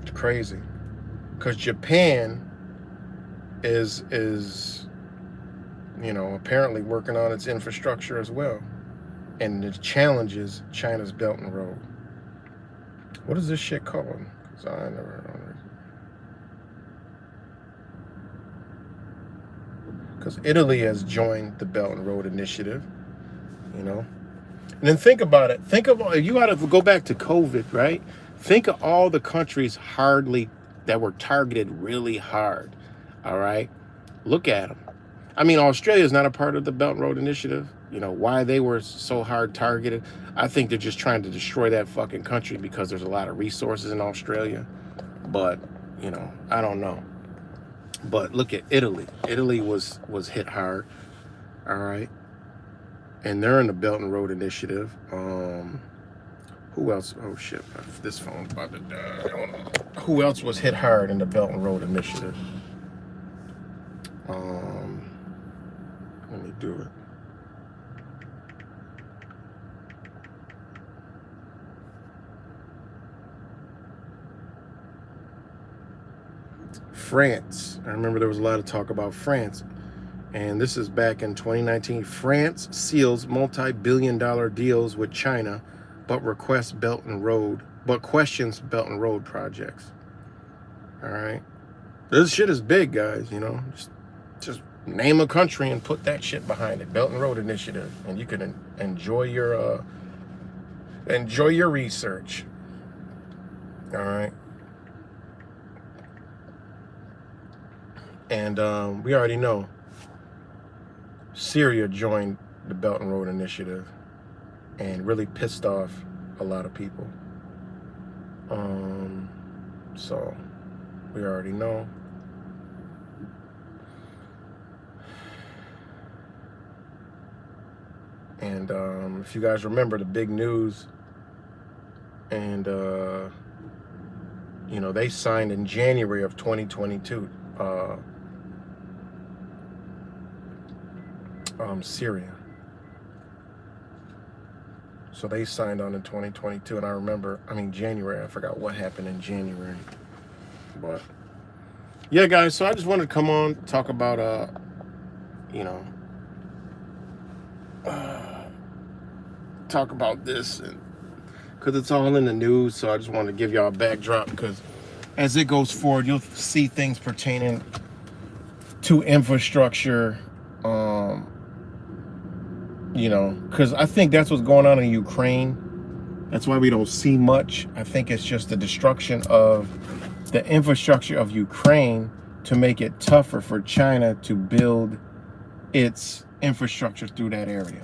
It's crazy. Because Japan is apparently working on its infrastructure as well. And it challenges China's Belt and Road. What is this shit called? Because I never heard of it. Because Italy has joined the Belt and Road Initiative, And then think about it. Think of, you got to go back to COVID, right? Think of all the countries that were targeted really hard, all right? Look at them. I mean, Australia is not a part of the Belt and Road Initiative. Why they were so hard targeted. I think they're just trying to destroy that fucking country because there's a lot of resources in Australia. But, I don't know. But look at Italy. Italy was hit hard, all right? And they're in the Belt and Road Initiative. Who else? Oh, shit. This phone's about to die. Who else was hit hard in the Belt and Road Initiative? Let me do it. France. I remember there was a lot of talk about France. And this is back in 2019. France seals multi-billion-dollar deals with China, but questions Belt and Road projects. All right. This shit is big, guys, Just name a country and put that shit behind it. Belt and Road Initiative. And you can enjoy your research. All right. And we already know Syria joined the Belt and Road Initiative and really pissed off a lot of people. So we already know. And if you guys remember the big news, and they signed in January of 2022. Syria. So they signed on in 2022, and I remember, January, I forgot what happened in January. But yeah, guys, so I just wanted to come on, talk about talk about this, and because it's all in the news. So I just wanted to give y'all a backdrop, because as it goes forward, you'll see things pertaining to infrastructure. You know, because I think that's what's going on in Ukraine. That's why we don't see much. I think it's just the destruction of the infrastructure of Ukraine to make it tougher for China to build its infrastructure through that area.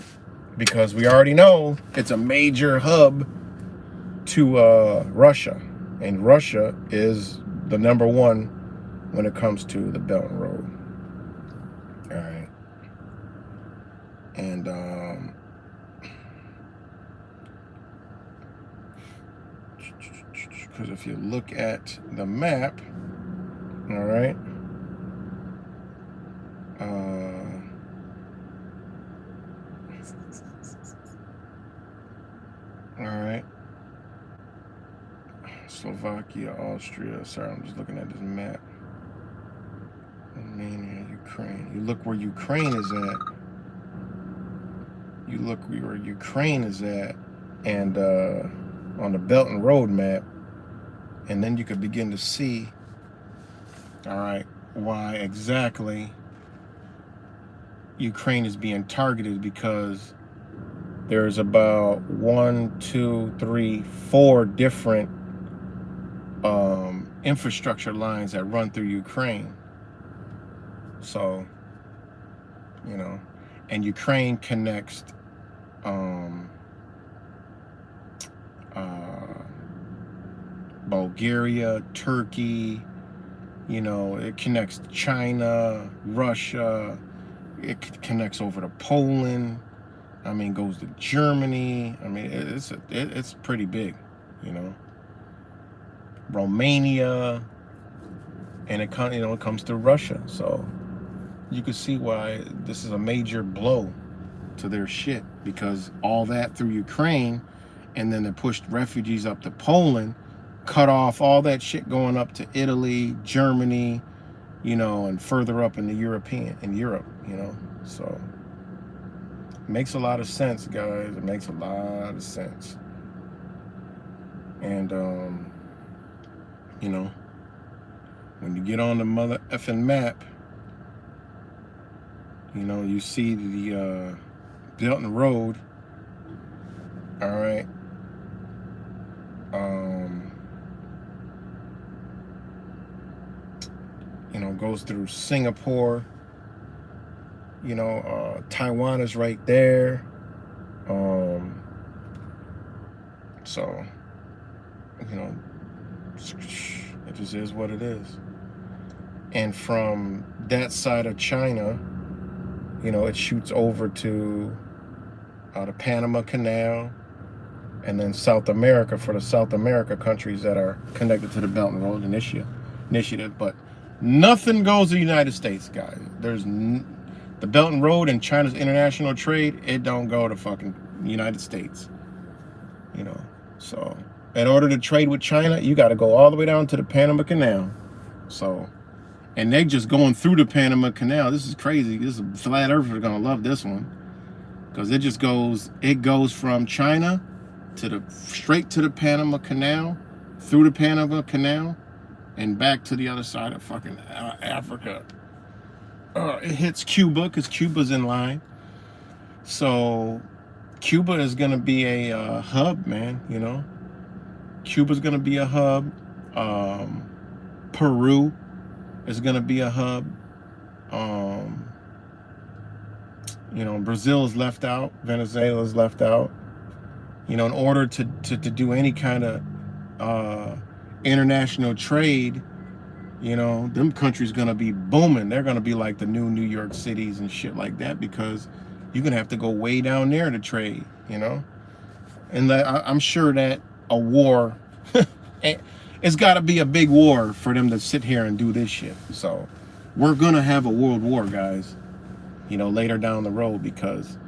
Because we already know it's a major hub to Russia. And Russia is the #1 when it comes to the Belt and Road. All right. And because if you look at the map, all right, all right, Slovakia, Austria. Sorry, I'm just looking at this map. Romania, Ukraine. You look where Ukraine is at. You look where Ukraine is at, and on the Belt and Road map, and then you could begin to see, all right, why exactly Ukraine is being targeted, because there's about 1, 2, 3, 4 different infrastructure lines that run through Ukraine. So, you know, and Ukraine connects Bulgaria, Turkey, you know, it connects China, Russia, it connects over to Poland, I mean, goes to Germany, I mean, it's pretty big, you know, Romania, and it comes to Russia. So you can see why this is a major blow to their shit, because all that through Ukraine, and then they pushed refugees up to Poland, cut off all that shit going up to Italy, Germany, you know, and further up in Europe, you know. So it makes a lot of sense, guys. It makes a lot of sense. And you know, when you get on the mother effing map, you know, you see the Belt and Road, all right, you know, goes through Singapore, you know, Taiwan is right there, so, you know, it just is what it is. And from that side of China, you know, it shoots over to the Panama Canal, and then South America for the South America countries that are connected to the Belt and Road Initiative. But nothing goes to the United States, guys. There's the Belt and Road and China's international trade, it don't go to fucking United States, you know. So in order to trade with China, you got to go all the way down to the Panama Canal. So, and they just going through the Panama Canal. This is crazy. This is flat earthers are gonna love this one, because it goes from China to straight to the Panama Canal, through the Panama Canal, and back to the other side of fucking Africa. It hits Cuba, because Cuba's in line. So Cuba is gonna be a hub, man. You know, Cuba's gonna be a hub. Peru is gonna be a hub. You know, Brazil is left out. Venezuela is left out. You know, in order to do any kind of international trade, you know, them countries gonna be booming. They're gonna be like the new New York cities and shit like that, because you're gonna have to go way down there to trade, you know. And I'm sure that a war, it's got to be a big war for them to sit here and do this shit. So we're gonna have a world war, guys, you know, later down the road, because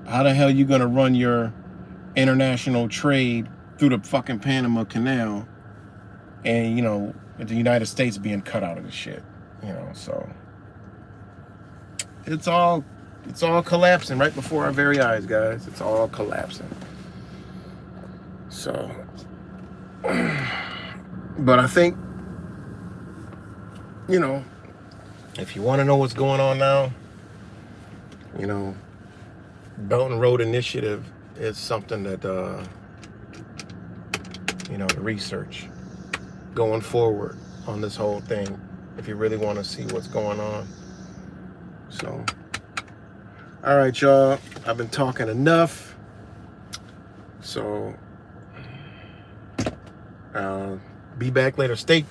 how the hell you gonna run your international trade through the fucking Panama Canal, and, you know, the United States being cut out of the shit, you know? So it's all collapsing right before our very eyes, guys. It's all collapsing. So So, but I think, you know, if you want to know what's going on now, you know, Belt and Road Initiative is something that, you know, to research going forward on this whole thing, if you really want to see what's going on. So, all right, y'all, I've been talking enough. So, be back later. Stay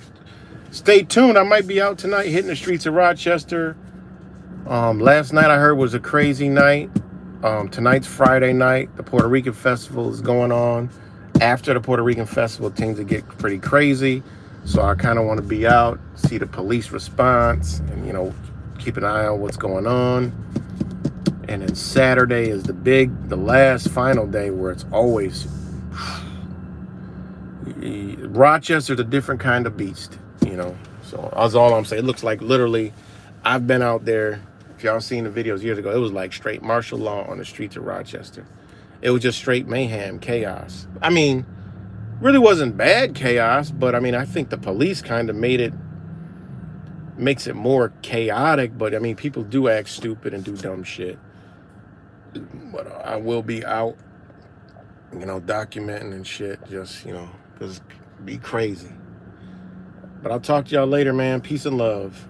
tuned. I might be out tonight hitting the streets of Rochester. Last night I heard was a crazy night. Tonight's Friday night. The Puerto Rican Festival is going on. After the Puerto Rican Festival, things will get pretty crazy. So I kind of want to be out, see the police response, and, you know, keep an eye on what's going on. And then Saturday is the last final day where it's always... Rochester's a different kind of beast, you know. So that's all I'm saying. It looks like literally, I've been out there. If y'all seen the videos years ago, it was like straight martial law on the streets of Rochester. It was just straight mayhem, chaos. I mean, really wasn't bad chaos, but I mean, I think the police kind of makes it more chaotic. But I mean, people do act stupid and do dumb shit. But I will be out, you know, documenting and shit, just, you know, because be crazy. But I'll talk to y'all later, man. Peace and love.